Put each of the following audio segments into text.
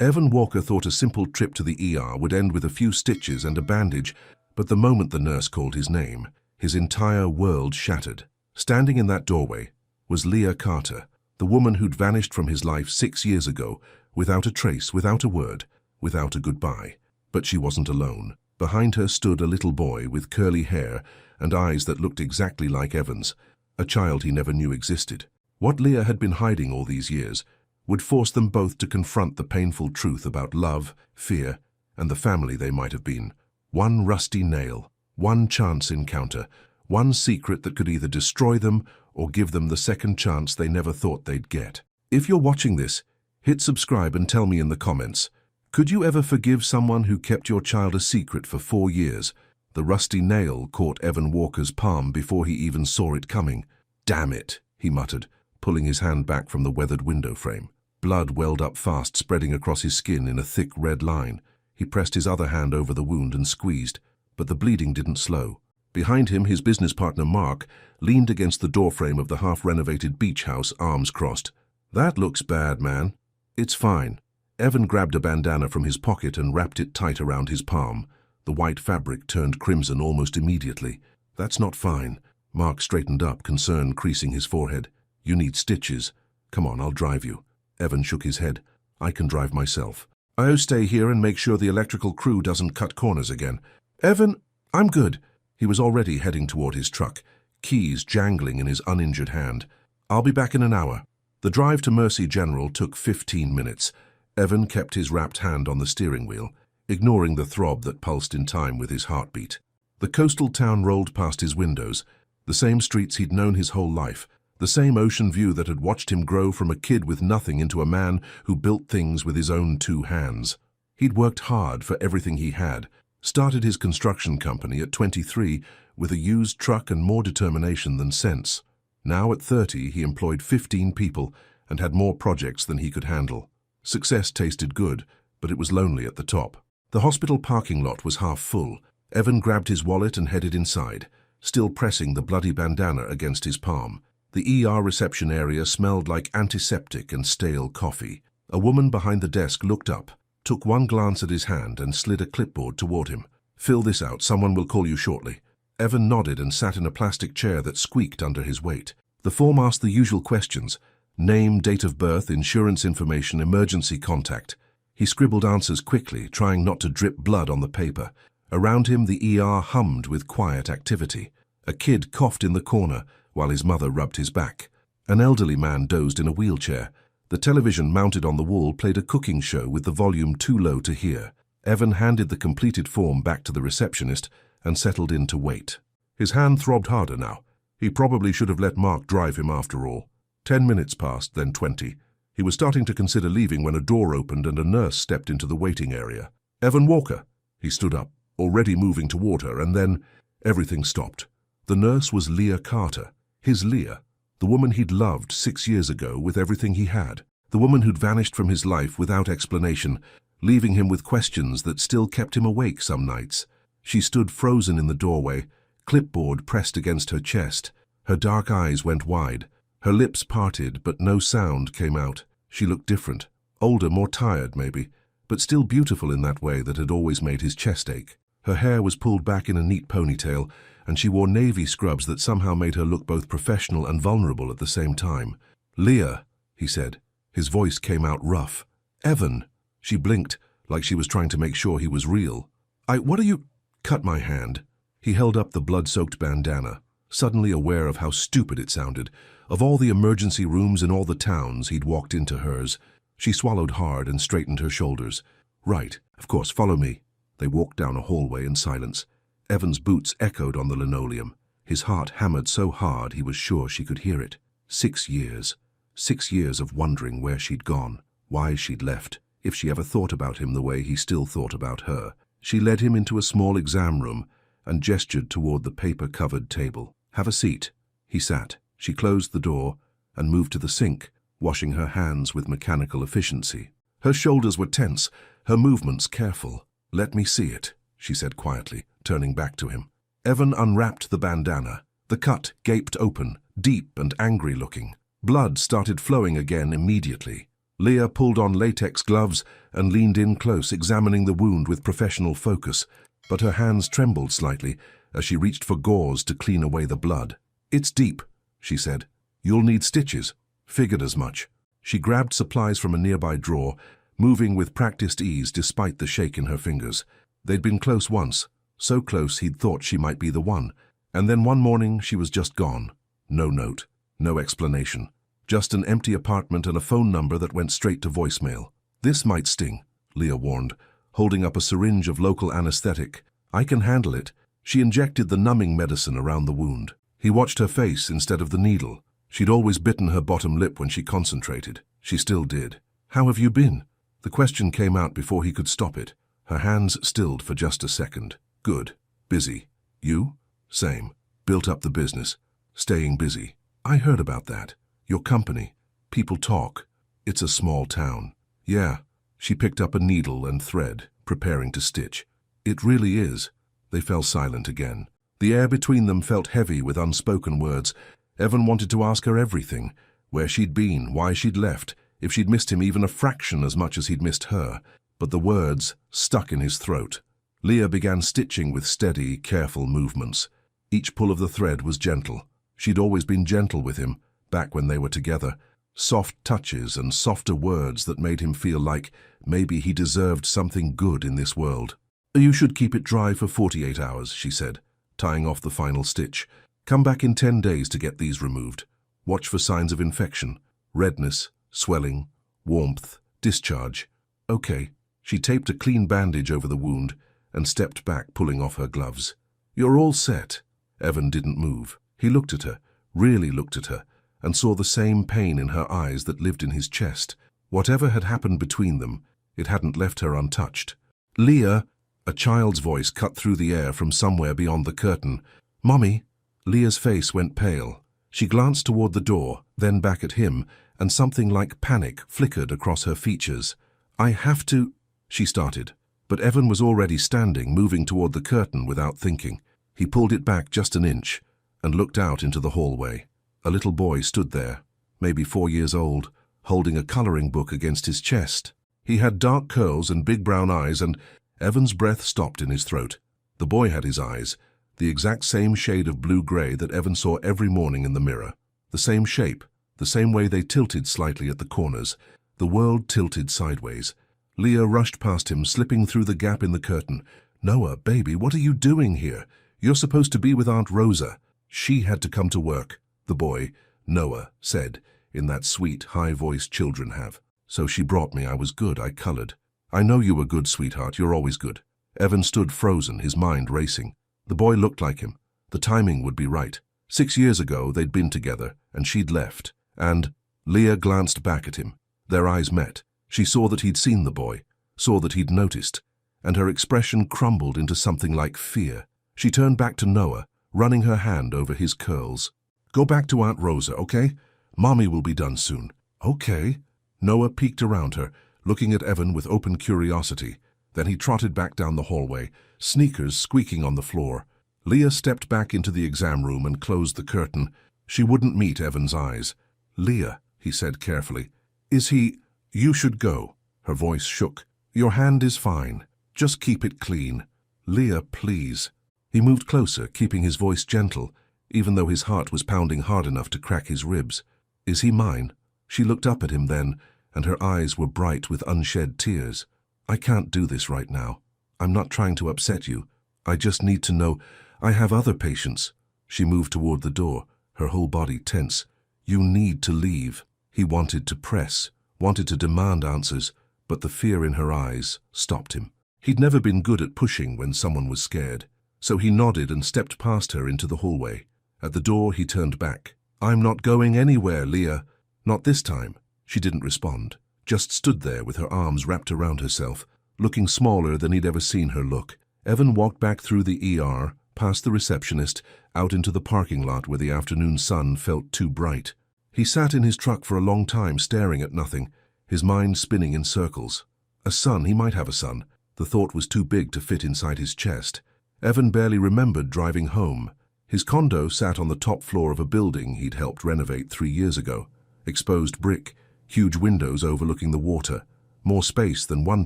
Evan Walker thought a simple trip to the ER would end with a few stitches and a bandage, but the moment the nurse called his name, his entire world shattered. Standing in that doorway was Leah Carter, the woman who'd vanished from his life 6 years ago, without a trace, without a word, without a goodbye. But she wasn't alone. Behind her stood a little boy with curly hair and eyes that looked exactly like Evan's, a child he never knew existed. What Leah had been hiding all these years would force them both to confront the painful truth about love, fear, and the family they might have been. One rusty nail, one chance encounter, one secret that could either destroy them or give them the second chance they never thought they'd get. If you're watching this, hit subscribe and tell me in the comments, could you ever forgive someone who kept your child a secret for 4 years? The rusty nail caught Evan Walker's palm before he even saw it coming. "Damn it," he muttered, pulling his hand back from the weathered window frame. Blood welled up fast, spreading across his skin in a thick red line. He pressed his other hand over the wound and squeezed, but the bleeding didn't slow. Behind him, his business partner Mark leaned against the doorframe of the half-renovated beach house, arms crossed. "That looks bad, man." "It's fine." Evan grabbed a bandana from his pocket and wrapped it tight around his palm. The white fabric turned crimson almost immediately. "That's not fine." Mark straightened up, concern creasing his forehead. "You need stitches. Come on, I'll drive you." Evan shook his head. "I can drive myself. I'll stay here and make sure the electrical crew doesn't cut corners again." "Evan, I'm good." He was already heading toward his truck, keys jangling in his uninjured hand. "I'll be back in an hour." The drive to Mercy General took 15 minutes. Evan kept his wrapped hand on the steering wheel, ignoring the throb that pulsed in time with his heartbeat. The coastal town rolled past his windows, the same streets he'd known his whole life, the same ocean view that had watched him grow from a kid with nothing into a man who built things with his own 2 hands. He'd worked hard for everything he had, started his construction company at 23 with a used truck and more determination than sense. Now at 30, he employed 15 people and had more projects than he could handle. Success tasted good, but it was lonely at the top. The hospital parking lot was half full. Evan grabbed his wallet and headed inside, still pressing the bloody bandana against his palm. The ER reception area smelled like antiseptic and stale coffee. A woman behind the desk looked up, took one glance at his hand and slid a clipboard toward him. "Fill this out, someone will call you shortly." Evan nodded and sat in a plastic chair that squeaked under his weight. The form asked the usual questions: name, date of birth, insurance information, emergency contact. He scribbled answers quickly, trying not to drip blood on the paper. Around him, the ER hummed with quiet activity. A kid coughed in the corner while his mother rubbed his back. An elderly man dozed in a wheelchair. The television mounted on the wall played a cooking show with the volume too low to hear. Evan handed the completed form back to the receptionist and settled in to wait. His hand throbbed harder now. He probably should have let Mark drive him after all. 10 minutes passed, then 20. He was starting to consider leaving when a door opened and a nurse stepped into the waiting area. "Evan Walker." He stood up, already moving toward her, and then everything stopped. The nurse was Leah Carter, his Leah, the woman he'd loved 6 years ago with everything he had, the woman who'd vanished from his life without explanation, leaving him with questions that still kept him awake some nights. She stood frozen in the doorway, clipboard pressed against her chest. Her dark eyes went wide. Her lips parted, but no sound came out. She looked different, older, more tired maybe, but still beautiful in that way that had always made his chest ache. Her hair was pulled back in a neat ponytail, and she wore navy scrubs that somehow made her look both professional and vulnerable at the same time. "Leah," he said. His voice came out rough. "Evan." She blinked, like she was trying to make sure he was real. What are you—" "Cut my hand." He held up the blood-soaked bandana, suddenly aware of how stupid it sounded. Of all the emergency rooms in all the towns, he'd walked into hers. She swallowed hard and straightened her shoulders. "Right, of course, follow me." They walked down a hallway in silence. Evan's boots echoed on the linoleum. His heart hammered so hard he was sure she could hear it. 6 years. 6 years of wondering where she'd gone, why she'd left, if she ever thought about him the way he still thought about her. She led him into a small exam room and gestured toward the paper-covered table. "Have a seat." He sat. She closed the door and moved to the sink, washing her hands with mechanical efficiency. Her shoulders were tense, her movements careful. "Let me see it," she said quietly, turning back to him. Evan unwrapped the bandana. The cut gaped open, deep and angry-looking. Blood started flowing again immediately. Leah pulled on latex gloves and leaned in close, examining the wound with professional focus, but her hands trembled slightly as she reached for gauze to clean away the blood. "It's deep," she said. "You'll need stitches." Figured as much. She grabbed supplies from a nearby drawer, moving with practiced ease despite the shake in her fingers. They'd been close once, so close he'd thought she might be the one. And then one morning she was just gone. No note, no explanation. Just an empty apartment and a phone number that went straight to voicemail. "This might sting," Leah warned, holding up a syringe of local anesthetic. "I can handle it." She injected the numbing medicine around the wound. He watched her face instead of the needle. She'd always bitten her bottom lip when she concentrated. She still did. "How have you been?" The question came out before he could stop it. Her hands stilled for just a second. "Good. Busy. You?" "Same. Built up the business. Staying busy." "I heard about that. Your company. People talk. It's a small town." "Yeah." She picked up a needle and thread, preparing to stitch. "It really is." They fell silent again. The air between them felt heavy with unspoken words. Evan wanted to ask her everything. Where she'd been, why she'd left, if she'd missed him even a fraction as much as he'd missed her. But the words stuck in his throat. Leah began stitching with steady, careful movements. Each pull of the thread was gentle. She'd always been gentle with him, back when they were together. Soft touches and softer words that made him feel like maybe he deserved something good in this world. "You should keep it dry for 48 hours, she said, tying off the final stitch. "Come back in 10 days to get these removed. Watch for signs of infection, redness, swelling, warmth, discharge." "Okay." She taped a clean bandage over the wound and stepped back, pulling off her gloves. "You're all set." Evan didn't move. He looked at her, really looked at her, and saw the same pain in her eyes that lived in his chest. Whatever had happened between them, it hadn't left her untouched. "Leah," a child's voice cut through the air from somewhere beyond the curtain. "Mommy." Leah's face went pale. She glanced toward the door, then back at him, and something like panic flickered across her features. "I have to—" she started, but Evan was already standing, moving toward the curtain without thinking. He pulled it back just an inch and looked out into the hallway. A little boy stood there, maybe 4 years old, holding a coloring book against his chest. He had dark curls and big brown eyes, and Evan's breath stopped in his throat. The boy had his eyes, the exact same shade of blue-gray that Evan saw every morning in the mirror. The same shape, the same way they tilted slightly at the corners. The world tilted sideways. Leah rushed past him, slipping through the gap in the curtain. "Noah, baby, what are you doing here? You're supposed to be with Aunt Rosa." "She had to come to work," the boy, Noah, said, in that sweet, high voice children have. "So she brought me. I was good. I colored." "I know you were good, sweetheart. You're always good." Evan stood frozen, his mind racing. The boy looked like him. The timing would be right. 6 years ago, they'd been together, and she'd left. And Leah glanced back at him. Their eyes met. She saw that he'd seen the boy, saw that he'd noticed, and her expression crumbled into something like fear. She turned back to Noah, running her hand over his curls. "Go back to Aunt Rosa, okay? Mommy will be done soon." "Okay." Noah peeked around her, looking at Evan with open curiosity. Then he trotted back down the hallway, sneakers squeaking on the floor. Leah stepped back into the exam room and closed the curtain. She wouldn't meet Evan's eyes. "Leah," he said carefully. "Is he—" "You should go." Her voice shook. "Your hand is fine. Just keep it clean." "Leah, please." He moved closer, keeping his voice gentle, even though his heart was pounding hard enough to crack his ribs. "Is he mine?" She looked up at him then, and her eyes were bright with unshed tears. "I can't do this right now. I'm not trying to upset you. I just need to know. I have other patients." She moved toward the door, her whole body tense. "You need to leave." He wanted to press, wanted to demand answers, but the fear in her eyes stopped him. He'd never been good at pushing when someone was scared, so he nodded and stepped past her into the hallway. At the door, he turned back. "I'm not going anywhere, Leah." "Not this time." She didn't respond, just stood there with her arms wrapped around herself, looking smaller than he'd ever seen her look. Evan walked back through the ER, past the receptionist, out into the parking lot where the afternoon sun felt too bright. He sat in his truck for a long time, staring at nothing, his mind spinning in circles. A son, he might have a son. The thought was too big to fit inside his chest. Evan barely remembered driving home. His condo sat on the top floor of a building he'd helped renovate 3 years ago. Exposed brick, Huge windows overlooking the water, more space than one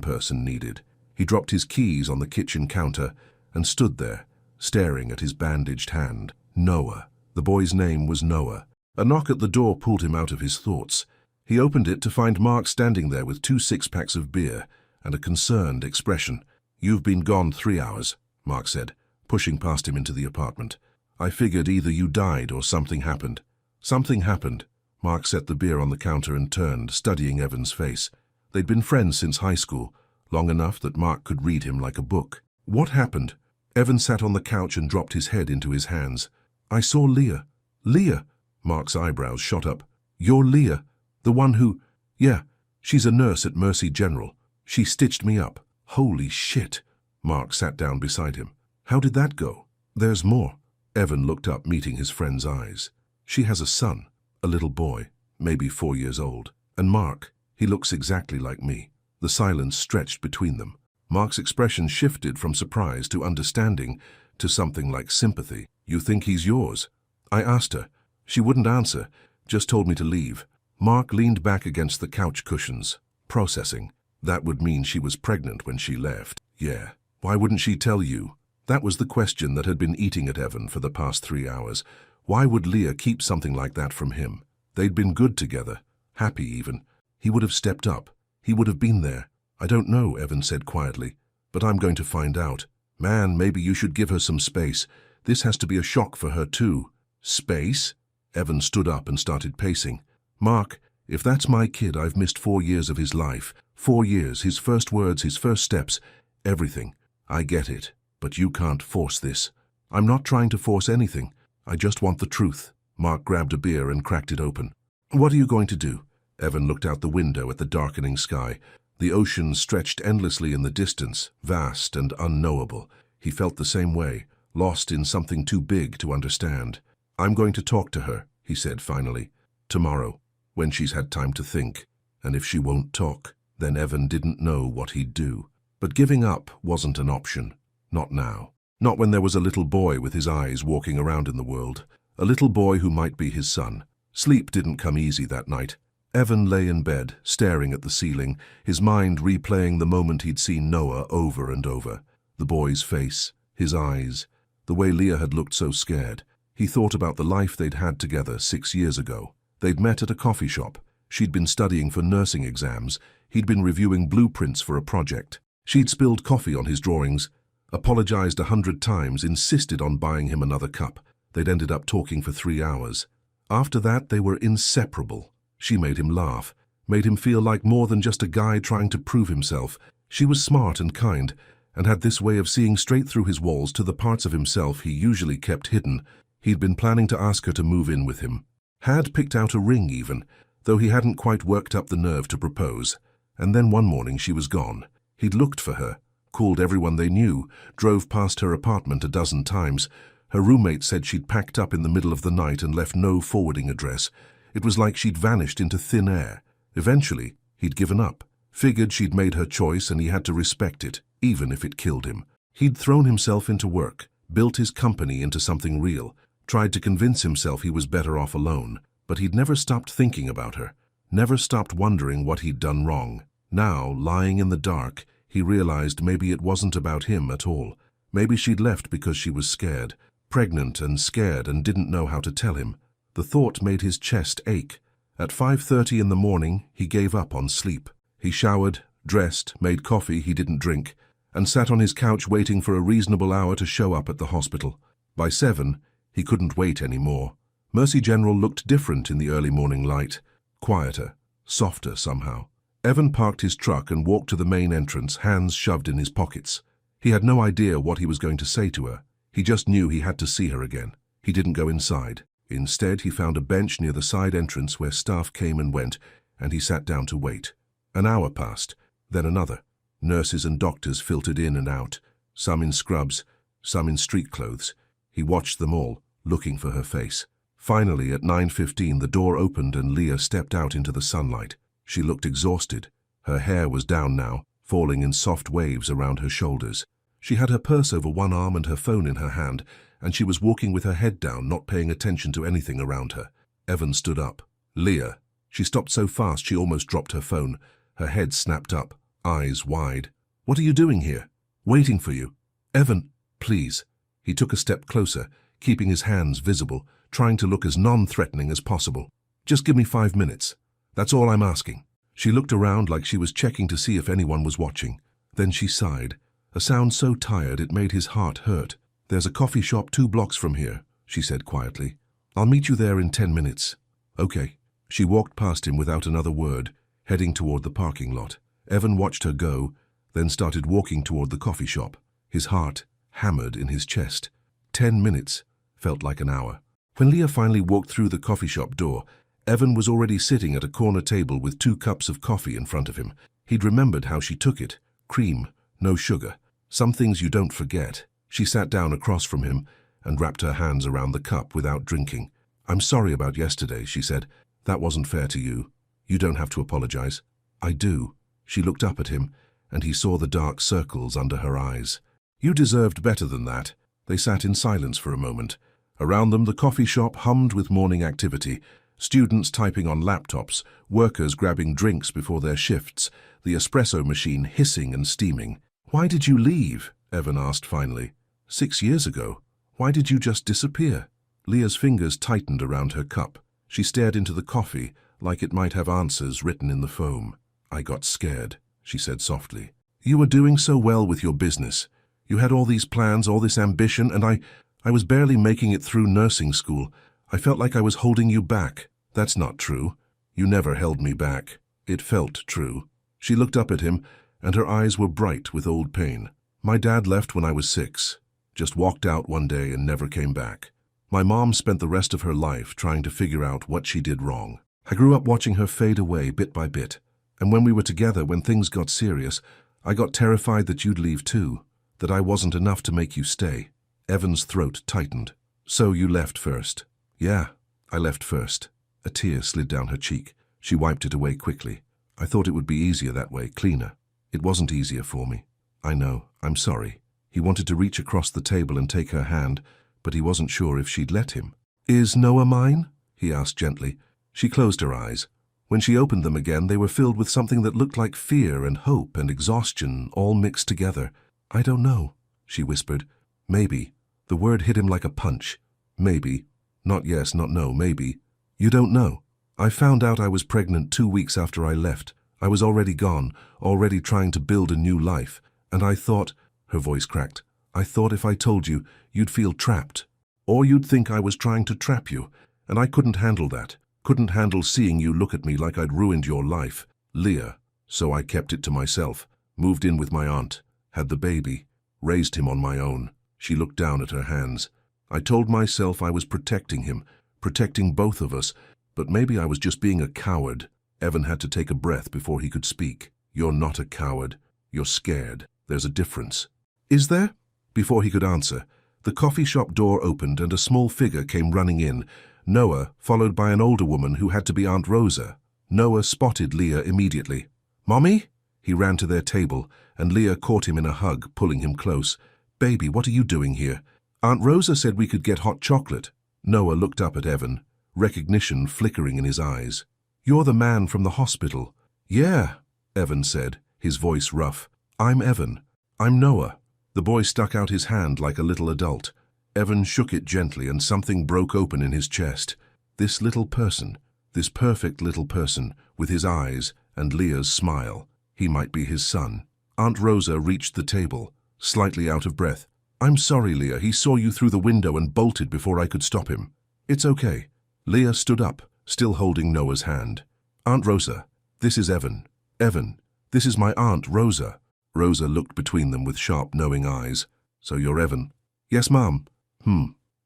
person needed. He dropped his keys on the kitchen counter and stood there, staring at his bandaged hand. Noah. The boy's name was Noah. A knock at the door pulled him out of his thoughts. He opened it to find Mark standing there with 2 six-packs of beer and a concerned expression. "You've been gone 3 hours," Mark said, pushing past him into the apartment. "I figured either you died or something happened." "Something happened." Mark set the beer on the counter and turned, studying Evan's face. They'd been friends since high school, long enough that Mark could read him like a book. "What happened?" Evan sat on the couch and dropped his head into his hands. "I saw Leah." "Leah?" Mark's eyebrows shot up. "You're Leah? The one who—" "Yeah, she's a nurse at Mercy General. She stitched me up." "Holy shit." Mark sat down beside him. "How did that go?" "There's more." Evan looked up, meeting his friend's eyes. "She has a son, a little boy, maybe 4 years old. And Mark, he looks exactly like me." The silence stretched between them. Mark's expression shifted from surprise to understanding to something like sympathy. "You think he's yours?" "I asked her. She wouldn't answer, just told me to leave." Mark leaned back against the couch cushions, processing. That would mean she was pregnant when she left. Yeah. Why wouldn't she tell you? That was the question that had been eating at Evan for the past 3 hours. Why would Leah keep something like that from him? They'd been good together, happy even. He would have stepped up. He would have been there. "I don't know," Evan said quietly, "but I'm going to find out." "Man, maybe you should give her some space. This has to be a shock for her too." "Space?" Evan stood up and started pacing. "Mark, if that's my kid, I've missed 4 years of his life. 4 years, his first words, his first steps, everything. I get it, but you can't force this." "I'm not trying to force anything. I just want the truth." Mark grabbed a beer and cracked it open. "What are you going to do?" Evan looked out the window at the darkening sky. The ocean stretched endlessly in the distance, vast and unknowable. He felt the same way, lost in something too big to understand. "I'm going to talk to her," he said finally. "Tomorrow, when she's had time to think. And if she won't talk, then Evan didn't know what he'd do. But giving up wasn't an option. Not now. Not when there was a little boy with his eyes walking around in the world. A little boy who might be his son. Sleep didn't come easy that night. Evan lay in bed, staring at the ceiling, his mind replaying the moment he'd seen Noah over and over. The boy's face, his eyes, the way Leah had looked so scared. He thought about the life they'd had together 6 years ago. They'd met at a coffee shop. She'd been studying for nursing exams. He'd been reviewing blueprints for a project. She'd spilled coffee on his drawings, apologized 100 times, insisted on buying him another cup. They'd ended up talking for 3 hours. After that, they were inseparable. She made him laugh, made him feel like more than just a guy trying to prove himself. She was smart and kind, and had this way of seeing straight through his walls to the parts of himself he usually kept hidden. He'd been planning to ask her to move in with him. Had picked out a ring even, though he hadn't quite worked up the nerve to propose. And then one morning she was gone. He'd looked for her, called everyone they knew, drove past her apartment a dozen times. Her roommate said she'd packed up in the middle of the night and left no forwarding address. It was like she'd vanished into thin air. Eventually, he'd given up. Figured she'd made her choice and he had to respect it, even if it killed him. He'd thrown himself into work, built his company into something real, tried to convince himself he was better off alone. But he'd never stopped thinking about her, never stopped wondering what he'd done wrong. Now, lying in the dark, he realized maybe it wasn't about him at all. Maybe she'd left because she was scared, pregnant and scared and didn't know how to tell him. The thought made his chest ache. At 5:30 in the morning, he gave up on sleep. He showered, dressed, made coffee he didn't drink, and sat on his couch waiting for a reasonable hour to show up at the hospital. By 7, he couldn't wait anymore. Mercy General looked different in the early morning light, quieter, softer somehow. Evan parked his truck and walked to the main entrance, hands shoved in his pockets. He had no idea what he was going to say to her. He just knew he had to see her again. He didn't go inside. Instead, he found a bench near the side entrance where staff came and went, and he sat down to wait. An hour passed, then another. Nurses and doctors filtered in and out, some in scrubs, some in street clothes. He watched them all, looking for her face. Finally, at 9:15, the door opened and Leah stepped out into the sunlight. She looked exhausted. Her hair was down now, falling in soft waves around her shoulders. She had her purse over one arm and her phone in her hand, and she was walking with her head down, not paying attention to anything around her. Evan stood up. "Leah," She stopped so fast she almost dropped her phone. Her head snapped up, eyes wide. "What are you doing here?" "Waiting for you." "Evan, please." He took a step closer, keeping his hands visible, trying to look as non-threatening as possible. "Just give me 5 minutes. That's all I'm asking." She looked around like she was checking to see if anyone was watching. Then she sighed, a sound so tired it made his heart hurt. "There's a coffee shop 2 blocks from here," she said quietly. "I'll meet you there in 10 minutes. "Okay." She walked past him without another word, heading toward the parking lot. Evan watched her go, then started walking toward the coffee shop, his heart hammered in his chest. 10 minutes felt like an hour. When Leah finally walked through the coffee shop door, Evan was already sitting at a corner table with 2 cups of coffee in front of him. He'd remembered how she took it. Cream, no sugar. Some things you don't forget. She sat down across from him and wrapped her hands around the cup without drinking. "I'm sorry about yesterday," she said. "That wasn't fair to you. You don't have to apologize." "I do." She looked up at him, and he saw the dark circles under her eyes. "You deserved better than that." They sat in silence for a moment. Around them, the coffee shop hummed with morning activity. Students typing on laptops, workers grabbing drinks before their shifts, the espresso machine hissing and steaming. "Why did you leave?" Evan asked finally. 6 years ago. Why did you just disappear?" Leah's fingers tightened around her cup. She stared into the coffee like it might have answers written in the foam. "I got scared," she said softly. "You were doing so well with your business. You had all these plans, all this ambition, and I was barely making it through nursing school. I felt like I was holding you back." "That's not true. You never held me back." It felt true. She looked up at him, and her eyes were bright with old pain. "My dad left when I was 6. Just walked out one day and never came back. My mom spent the rest of her life trying to figure out what she did wrong. I grew up watching her fade away bit by bit. And when we were together, when things got serious, I got terrified that you'd leave too, that I wasn't enough to make you stay." Evan's throat tightened. "So you left first?" "Yeah, I left first." A tear slid down her cheek. She wiped it away quickly. "I thought it would be easier that way, cleaner. It wasn't easier for me." "I know. I'm sorry." He wanted to reach across the table and take her hand, but he wasn't sure if she'd let him. "Is Noah mine?" he asked gently. She closed her eyes. When she opened them again, they were filled with something that looked like fear and hope and exhaustion, all mixed together. "I don't know," she whispered. "Maybe." The word hit him like a punch. "Maybe. Not yes, not no, maybe." "You don't know." "I found out I was pregnant 2 weeks after I left. I was already gone, already trying to build a new life. And I thought," her voice cracked, "I thought if I told you, you'd feel trapped. Or you'd think I was trying to trap you. And I couldn't handle that. Couldn't handle seeing you look at me like I'd ruined your life, Leah. So I kept it to myself, moved in with my aunt, had the baby, raised him on my own." She looked down at her hands. "I told myself I was protecting him, protecting both of us, but maybe I was just being a coward." Evan had to take a breath before he could speak. "You're not a coward. You're scared. There's a difference." "Is there?" Before he could answer, the coffee shop door opened and a small figure came running in. Noah, followed by an older woman who had to be Aunt Rosa. Noah spotted Leah immediately. "Mommy?" He ran to their table, and Leah caught him in a hug, pulling him close. "Baby, what are you doing here?" "Aunt Rosa said we could get hot chocolate." Noah looked up at Evan, recognition flickering in his eyes. "You're the man from the hospital." "Yeah," Evan said, his voice rough. "I'm Evan. I'm Noah." The boy stuck out his hand like a little adult. Evan shook it gently and something broke open in his chest. This little person, this perfect little person, with his eyes and Leah's smile. He might be his son. Aunt Rosa reached the table, slightly out of breath. "I'm sorry, Leah. He saw you through the window and bolted before I could stop him." "It's okay." Leah stood up, still holding Noah's hand. "Aunt Rosa, this is Evan. Evan, this is my Aunt Rosa." Rosa looked between them with sharp, knowing eyes. "So you're Evan?" "Yes, Mom."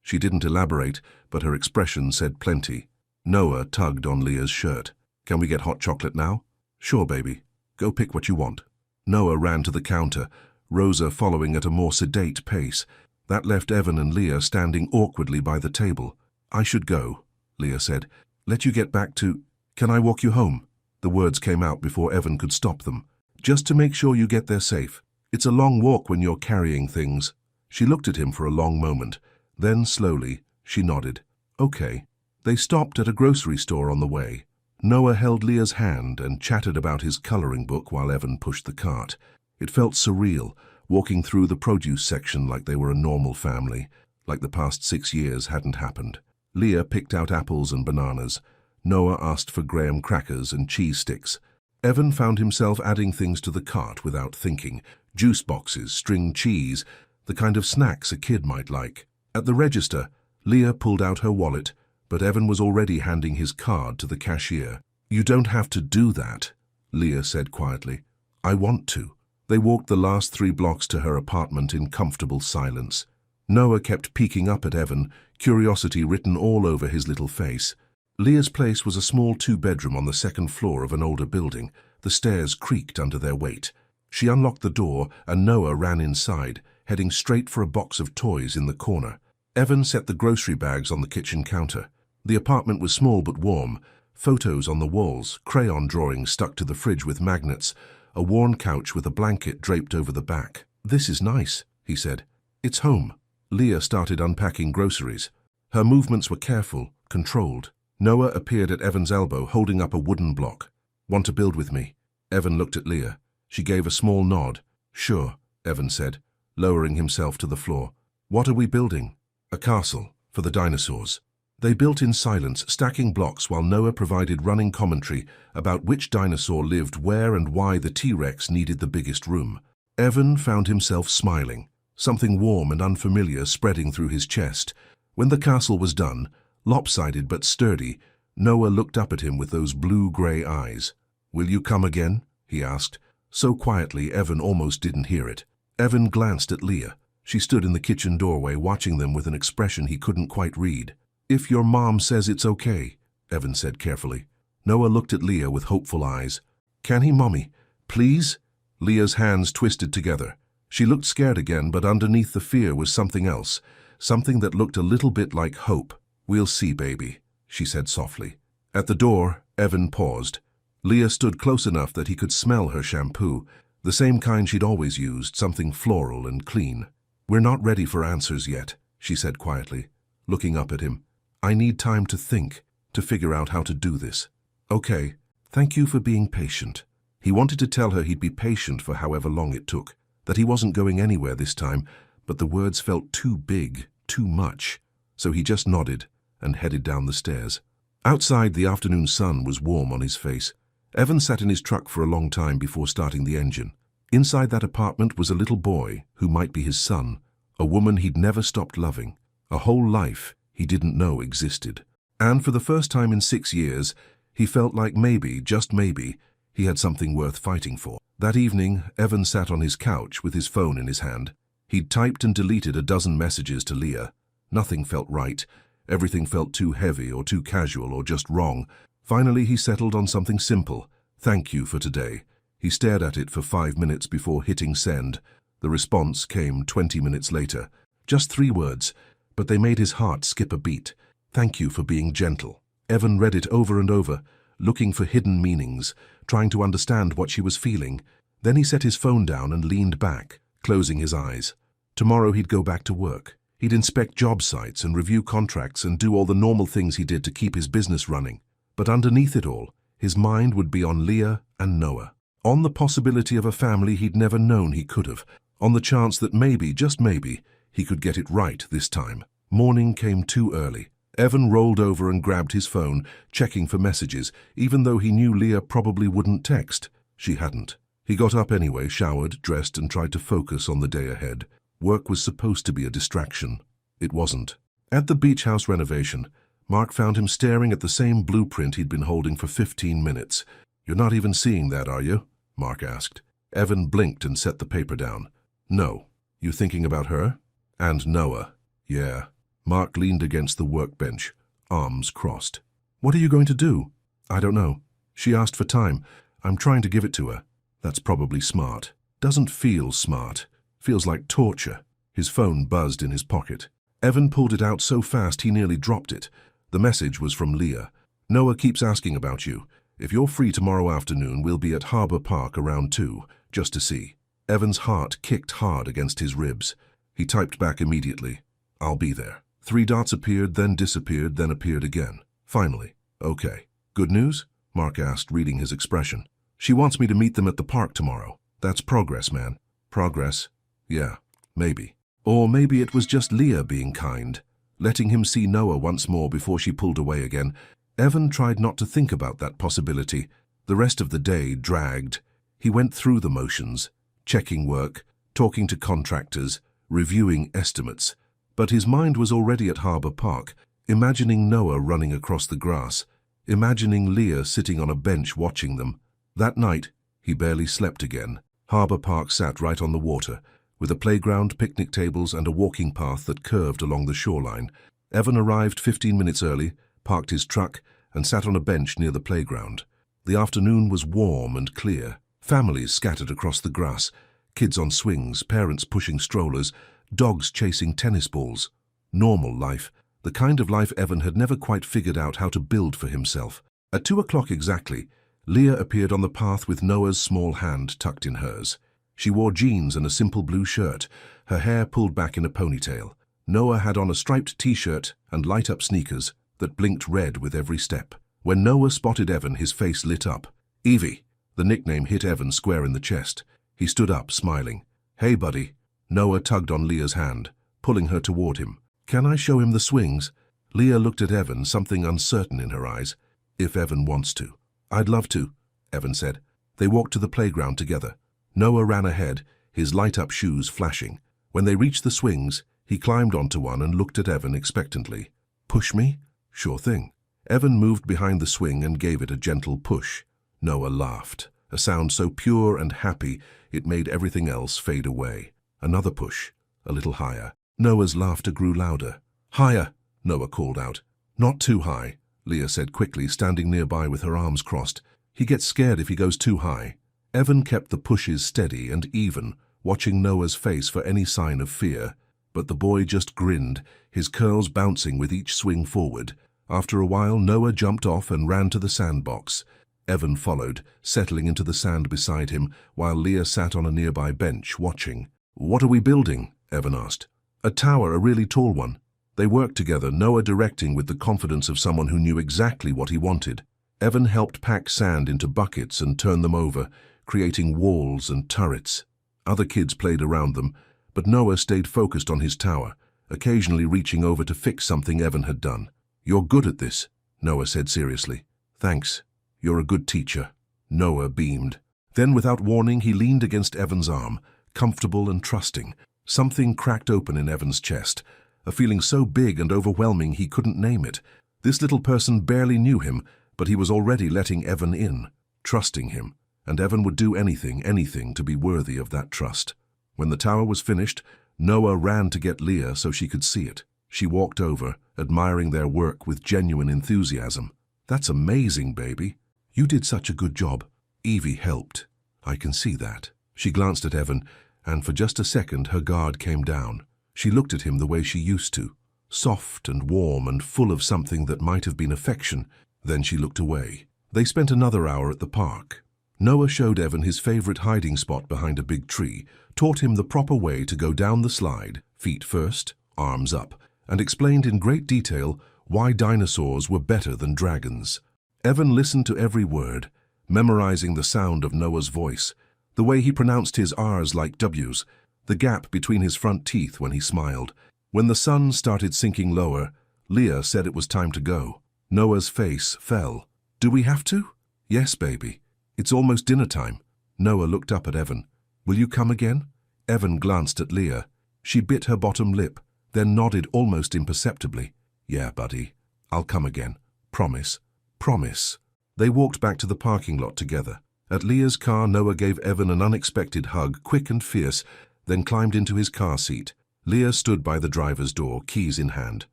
She didn't elaborate, but her expression said plenty. Noah tugged on Leah's shirt. "Can we get hot chocolate now?" "Sure, baby. Go pick what you want." Noah ran to the counter, Rosa following at a more sedate pace. That left Evan and Leah standing awkwardly by the table. "I should go," Leah said. "Let you get back to—" "Can I walk you home?" The words came out before Evan could stop them. "Just to make sure you get there safe. It's a long walk when you're carrying things." She looked at him for a long moment. Then, slowly, she nodded. "Okay." They stopped at a grocery store on the way. Noah held Leah's hand and chatted about his coloring book while Evan pushed the cart. It felt surreal, walking through the produce section like they were a normal family, like the past 6 years hadn't happened. Leah picked out apples and bananas. Noah asked for graham crackers and cheese sticks. Evan found himself adding things to the cart without thinking. Juice boxes, string cheese, the kind of snacks a kid might like. At the register, Leah pulled out her wallet, but Evan was already handing his card to the cashier. "You don't have to do that," Leah said quietly. "I want to." They walked the last 3 blocks to her apartment in comfortable silence. Noah kept peeking up at Evan, curiosity written all over his little face. Leah's place was a small 2-bedroom on the 2nd floor of an older building. The stairs creaked under their weight. She unlocked the door and Noah ran inside, heading straight for a box of toys in the corner. Evan set the grocery bags on the kitchen counter. The apartment was small but warm. Photos on the walls, crayon drawings stuck to the fridge with magnets, a worn couch with a blanket draped over the back. "This is nice," he said. "It's home." Leah started unpacking groceries. Her movements were careful, controlled. Noah appeared at Evan's elbow, holding up a wooden block. "Want to build with me?" Evan looked at Leah. She gave a small nod. "Sure," Evan said, lowering himself to the floor. "What are we building?" "A castle, for the dinosaurs." They built in silence, stacking blocks while Noah provided running commentary about which dinosaur lived where and why the T-Rex needed the biggest room. Evan found himself smiling, something warm and unfamiliar spreading through his chest. When the castle was done, lopsided but sturdy, Noah looked up at him with those blue-gray eyes. "Will you come again?" he asked, so quietly Evan almost didn't hear it. Evan glanced at Leah. She stood in the kitchen doorway watching them with an expression he couldn't quite read. "If your mom says it's okay," Evan said carefully. Noah looked at Leah with hopeful eyes. "Can he, Mommy? Please?" Leah's hands twisted together. She looked scared again, but underneath the fear was something else, something that looked a little bit like hope. "We'll see, baby," she said softly. At the door, Evan paused. Leah stood close enough that he could smell her shampoo, the same kind she'd always used, something floral and clean. "We're not ready for answers yet," she said quietly, looking up at him. "I need time to think, to figure out how to do this." "Okay, thank you for being patient." He wanted to tell her he'd be patient for however long it took, that he wasn't going anywhere this time, but the words felt too big, too much. So he just nodded and headed down the stairs. Outside, the afternoon sun was warm on his face. Evan sat in his truck for a long time before starting the engine. Inside that apartment was a little boy who might be his son, a woman he'd never stopped loving, a whole life he didn't know existed. And for the first time in 6 years, he felt like maybe, just maybe, he had something worth fighting for. That evening, Evan sat on his couch with his phone in his hand. He'd typed and deleted a dozen messages to Leah. Nothing felt right. Everything felt too heavy or too casual or just wrong. Finally, he settled on something simple. "Thank you for today." He stared at it for 5 minutes before hitting send. The response came 20 minutes later. Just 3 words, but they made his heart skip a beat. "Thank you for being gentle." Evan read it over and over, looking for hidden meanings, trying to understand what she was feeling. Then he set his phone down and leaned back, closing his eyes. Tomorrow he'd go back to work. He'd inspect job sites and review contracts and do all the normal things he did to keep his business running. But underneath it all, his mind would be on Leah and Noah, on the possibility of a family he'd never known he could have, on the chance that maybe, just maybe, he could get it right this time. Morning came too early. Evan rolled over and grabbed his phone, checking for messages, even though he knew Leah probably wouldn't text. She hadn't. He got up anyway, showered, dressed, and tried to focus on the day ahead. Work was supposed to be a distraction. It wasn't. At the beach house renovation, Mark found him staring at the same blueprint he'd been holding for 15 minutes. "You're not even seeing that, are you?" Mark asked. Evan blinked and set the paper down. "No. You thinking about her?" "And Noah." "Yeah." Mark leaned against the workbench, arms crossed. "What are you going to do?" "I don't know. She asked for time. I'm trying to give it to her." "That's probably smart." "Doesn't feel smart. Feels like torture." His phone buzzed in his pocket. Evan pulled it out so fast he nearly dropped it. The message was from Leah. "Noah keeps asking about you. If you're free tomorrow afternoon, we'll be at Harbor Park around 2, just to see." Evan's heart kicked hard against his ribs. He typed back immediately. "I'll be there." 3 dots appeared, then disappeared, then appeared again. Finally, "Okay. Good news?" Mark asked, reading his expression. She wants me to meet them at the park tomorrow. That's progress, man. Progress? Yeah, maybe. Or maybe it was just Leah being kind, letting him see Noah once more before she pulled away again. Evan tried not to think about that possibility. The rest of the day dragged. He went through the motions, checking work, talking to contractors, reviewing estimates. But his mind was already at Harbour Park, imagining Noah running across the grass, imagining Leah sitting on a bench watching them. That night, he barely slept again. Harbour Park sat right on the water, with a playground, picnic tables and a walking path that curved along the shoreline. Evan arrived 15 minutes early, parked his truck, and sat on a bench near the playground. The afternoon was warm and clear. Families scattered across the grass, kids on swings, parents pushing strollers, dogs chasing tennis balls. Normal life, the kind of life Evan had never quite figured out how to build for himself. At 2 o'clock exactly, Leah appeared on the path with Noah's small hand tucked in hers. She wore jeans and a simple blue shirt, her hair pulled back in a ponytail. Noah had on a striped t-shirt and light-up sneakers that blinked red with every step. When Noah spotted Evan, his face lit up. Evie, the nickname, hit Evan square in the chest. He stood up, smiling. Hey, buddy. Noah tugged on Leah's hand, pulling her toward him. Can I show him the swings? Leah looked at Evan, something uncertain in her eyes. If Evan wants to. I'd love to, Evan said. They walked to the playground together. Noah ran ahead, his light-up shoes flashing. When they reached the swings, he climbed onto one and looked at Evan expectantly. Push me? Sure thing. Evan moved behind the swing and gave it a gentle push. Noah laughed, a sound so pure and happy it made everything else fade away. Another push, a little higher. Noah's laughter grew louder. Higher, Noah called out. Not too high, Leah said quickly, standing nearby with her arms crossed. He gets scared if he goes too high. Evan kept the pushes steady and even, watching Noah's face for any sign of fear. But the boy just grinned, his curls bouncing with each swing forward. After a while, Noah jumped off and ran to the sandbox. Evan followed, settling into the sand beside him, while Leah sat on a nearby bench, watching. What are we building? Evan asked. A tower, a really tall one. They worked together, Noah directing with the confidence of someone who knew exactly what he wanted. Evan helped pack sand into buckets and turn them over, creating walls and turrets. Other kids played around them, but Noah stayed focused on his tower, occasionally reaching over to fix something Evan had done. You're good at this, Noah said seriously. Thanks. You're a good teacher. Noah beamed. Then, without warning, he leaned against Evan's arm, comfortable and trusting. Something cracked open in Evan's chest, a feeling so big and overwhelming he couldn't name it. This little person barely knew him, but he was already letting Evan in, trusting him, and Evan would do anything to be worthy of that trust. When the tower was finished, Noah ran to get Leah so she could see it. She walked over, admiring their work with genuine enthusiasm. That's amazing, baby. You did such a good job. Evie helped. I can see that. She glanced at Evan, and for just a second her guard came down. She looked at him the way she used to, soft and warm and full of something that might have been affection. Then she looked away. They spent another hour at the park. Noah showed Evan his favorite hiding spot behind a big tree, taught him the proper way to go down the slide, feet first, arms up, and explained in great detail why dinosaurs were better than dragons. Evan listened to every word, memorizing the sound of Noah's voice, the way he pronounced his R's like W's, the gap between his front teeth when he smiled. When the sun started sinking lower, Leah said it was time to go. Noah's face fell. Do we have to? Yes, baby. It's almost dinner time. Noah looked up at Evan. Will you come again? Evan glanced at Leah. She bit her bottom lip, then nodded almost imperceptibly. Yeah, buddy. I'll come again. Promise. Promise. They walked back to the parking lot together. At Leah's car, Noah gave Evan an unexpected hug, quick and fierce, then climbed into his car seat. Leah stood by the driver's door, keys in hand.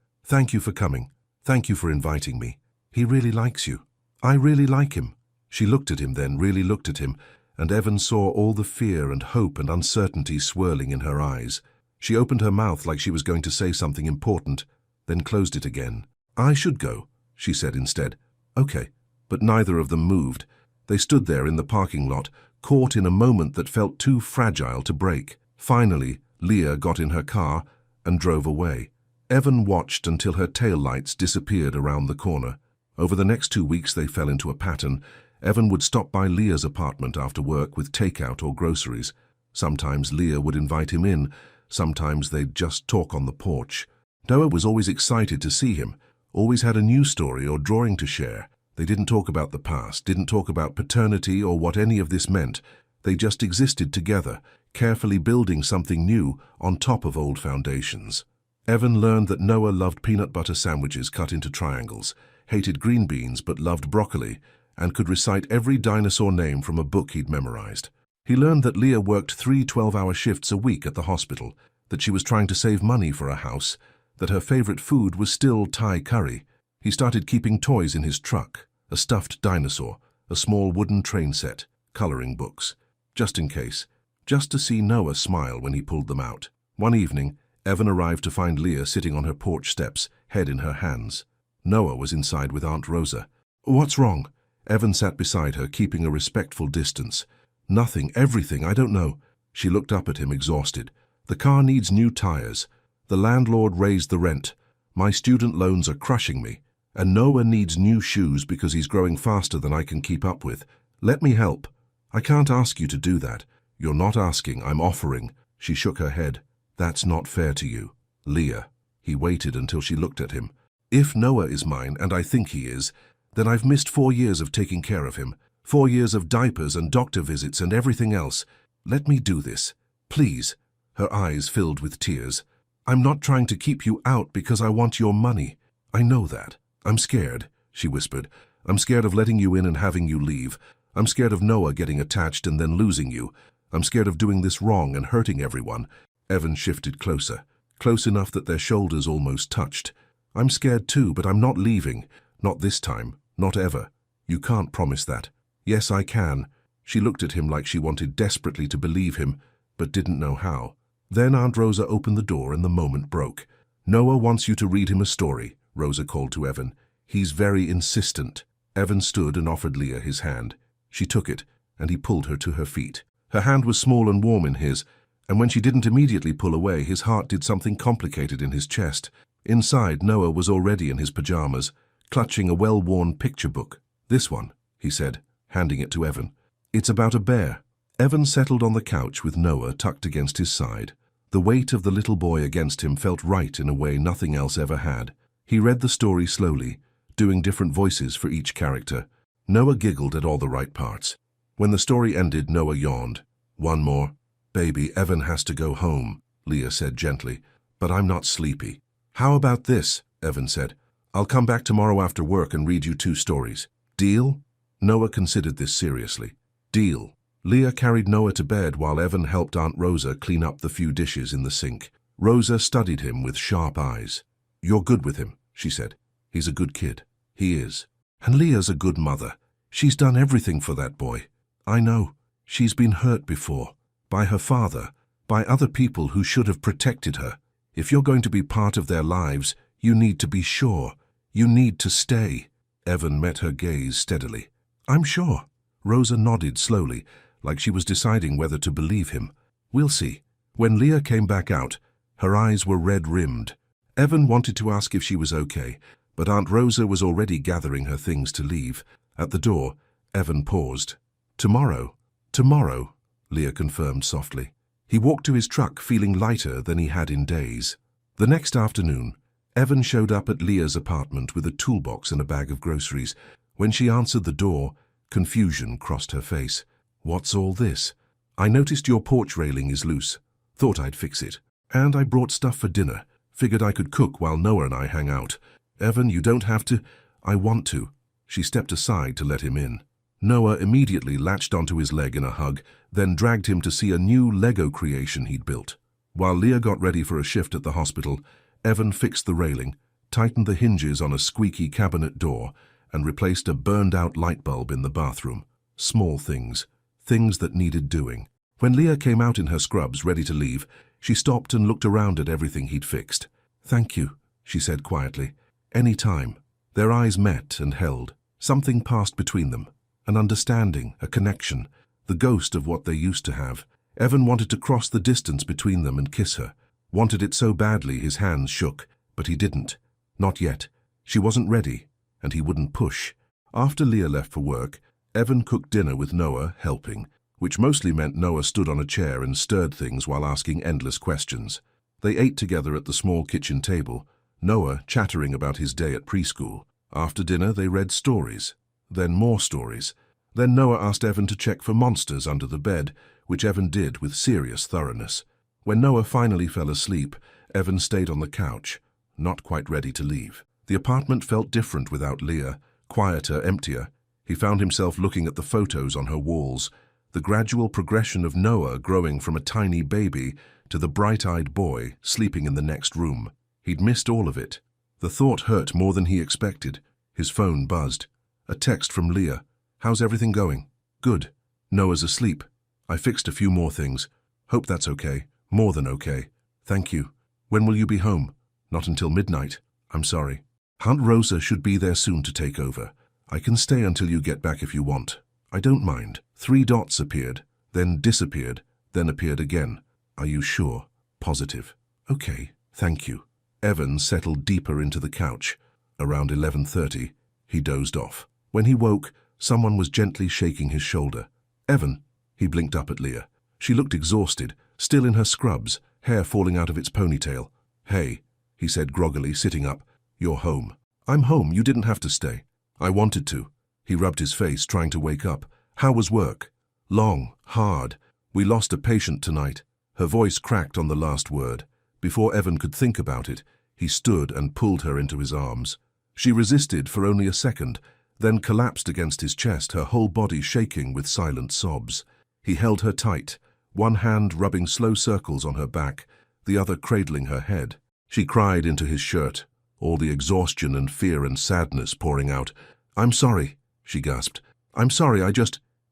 Thank you for coming. Thank you for inviting me. He really likes you. I really like him. She looked at him then, really looked at him, and Evan saw all the fear and hope and uncertainty swirling in her eyes. She opened her mouth like she was going to say something important, then closed it again. I should go, she said instead. Okay. But neither of them moved. They stood there in the parking lot, caught in a moment that felt too fragile to break. Finally, Leah got in her car and drove away. Evan watched until her taillights disappeared around the corner. Over the next 2 weeks they fell into a pattern. Evan would stop by Leah's apartment after work with takeout or groceries. Sometimes Leah would invite him in, sometimes they'd just talk on the porch. Noah was always excited to see him, always had a new story or drawing to share. They didn't talk about the past, didn't talk about paternity or what any of this meant. They just existed together, carefully building something new on top of old foundations. Evan learned that Noah loved peanut butter sandwiches cut into triangles, hated green beans but loved broccoli, and could recite every dinosaur name from a book he'd memorized. He learned that Leah worked 3 12-hour shifts a week at the hospital, that she was trying to save money for a house, that her favorite food was still Thai curry. He started keeping toys in his truck, a stuffed dinosaur, a small wooden train set, coloring books, just in case, just to see Noah smile when he pulled them out. One evening, Evan arrived to find Leah sitting on her porch steps, head in her hands. Noah was inside with Aunt Rosa. "What's wrong?" Evan sat beside her, keeping a respectful distance. "Nothing, everything, I don't know." She looked up at him, exhausted. "The car needs new tires. The landlord raised the rent. My student loans are crushing me. And Noah needs new shoes because he's growing faster than I can keep up with. Let me help." "I can't ask you to do that." "You're not asking, I'm offering." She shook her head. "That's not fair to you." "Leah." He waited until she looked at him. "If Noah is mine, and I think he is, then I've missed 4 years of taking care of him. 4 years of diapers and doctor visits and everything else. Let me do this. Please." Her eyes filled with tears. "I'm not trying to keep you out because I want your money. I know that. I'm scared," she whispered. "I'm scared of letting you in and having you leave. I'm scared of Noah getting attached and then losing you. I'm scared of doing this wrong and hurting everyone." Evan shifted closer, close enough that their shoulders almost touched. "I'm scared too, but I'm not leaving. Not this time. Not ever. You can't promise that." "Yes, I can." She looked at him like she wanted desperately to believe him, but didn't know how. Then Aunt Rosa opened the door and the moment broke. "Noah wants you to read him a story," Rosa called to Evan. "He's very insistent." Evan stood and offered Leah his hand. She took it, and he pulled her to her feet. Her hand was small and warm in his, and when she didn't immediately pull away, his heart did something complicated in his chest. Inside, Noah was already in his pajamas, clutching a well-worn picture book. "This one," he said, handing it to Evan. "It's about a bear." Evan settled on the couch with Noah tucked against his side. The weight of the little boy against him felt right in a way nothing else ever had. He read the story slowly, doing different voices for each character. Noah giggled at all the right parts. When the story ended, Noah yawned. "One more." "Baby, Evan has to go home," Leah said gently. "But I'm not sleepy." "How about this?" Evan said. "I'll come back tomorrow after work and read you 2 stories. Deal?" Noah considered this seriously. "Deal." Leah carried Noah to bed while Evan helped Aunt Rosa clean up the few dishes in the sink. Rosa studied him with sharp eyes. "You're good with him," she said. "He's a good kid." "He is. And Leah's a good mother. She's done everything for that boy." "I know. She's been hurt before. By her father. By other people who should have protected her. If you're going to be part of their lives, you need to be sure. You need to stay." Evan met her gaze steadily. "I'm sure." Rosa nodded slowly, like she was deciding whether to believe him. "We'll see." When Leah came back out, her eyes were red-rimmed. Evan wanted to ask if she was okay, but Aunt Rosa was already gathering her things to leave. At the door, Evan paused. "Tomorrow." "Tomorrow," Leah confirmed softly. He walked to his truck feeling lighter than he had in days. The next afternoon, Evan showed up at Leah's apartment with a toolbox and a bag of groceries. When she answered the door, confusion crossed her face. "What's all this?" "I noticed your porch railing is loose. Thought I'd fix it. And I brought stuff for dinner. Figured I could cook while Noah and I hang out." "Evan, you don't have to." "I want to." She stepped aside to let him in. Noah immediately latched onto his leg in a hug, then dragged him to see a new Lego creation he'd built. While Leah got ready for a shift at the hospital, Evan fixed the railing, tightened the hinges on a squeaky cabinet door, and replaced a burned-out light bulb in the bathroom. Small things. Things that needed doing. When Leah came out in her scrubs, ready to leave, she stopped and looked around at everything he'd fixed. "Thank you," she said quietly. "Any time." Their eyes met and held. Something passed between them. An understanding, a connection, the ghost of what they used to have. Evan wanted to cross the distance between them and kiss her. Wanted it so badly his hands shook, but he didn't. Not yet. She wasn't ready. and he wouldn't push. After Leah left for work, Evan cooked dinner with Noah helping, which mostly meant Noah stood on a chair and stirred things while asking endless questions. They ate together at the small kitchen table, Noah chattering about his day at preschool. After dinner, they read stories, then more stories. Then Noah asked Evan to check for monsters under the bed, which Evan did with serious thoroughness. When Noah finally fell asleep, Evan stayed on the couch, not quite ready to leave. The apartment felt different without Leah, quieter, emptier. He found himself looking at the photos on her walls, the gradual progression of Noah growing from a tiny baby to the bright-eyed boy sleeping in the next room. He'd missed all of it. The thought hurt more than he expected. His phone buzzed. A text from Leah. "How's everything going?" "Good. Noah's asleep. I fixed a few more things. Hope that's okay. More than okay. Thank you. When will you be home?" "Not until midnight. I'm sorry. Aunt Rosa should be there soon to take over. I can stay until you get back if you want." "I don't mind." 3 dots appeared, then disappeared, then appeared again. "Are you sure?" "Positive." "Okay, thank you." Evan settled deeper into the couch. Around 11:30, he dozed off. When he woke, someone was gently shaking his shoulder. "Evan." He blinked up at Leah. She looked exhausted, still in her scrubs, hair falling out of its ponytail. "Hey," he said groggily, sitting up. "You're home." "I'm home. You didn't have to stay." "I wanted to." He rubbed his face, trying to wake up. "How was work?" "Long, hard. We lost a patient tonight." Her voice cracked on the last word. Before Evan could think about it, he stood and pulled her into his arms. She resisted for only a second, then collapsed against his chest, her whole body shaking with silent sobs. He held her tight, one hand rubbing slow circles on her back, the other cradling her head. She cried into his shirt, all the exhaustion and fear and sadness pouring out. "I'm sorry," she gasped. "I'm sorry,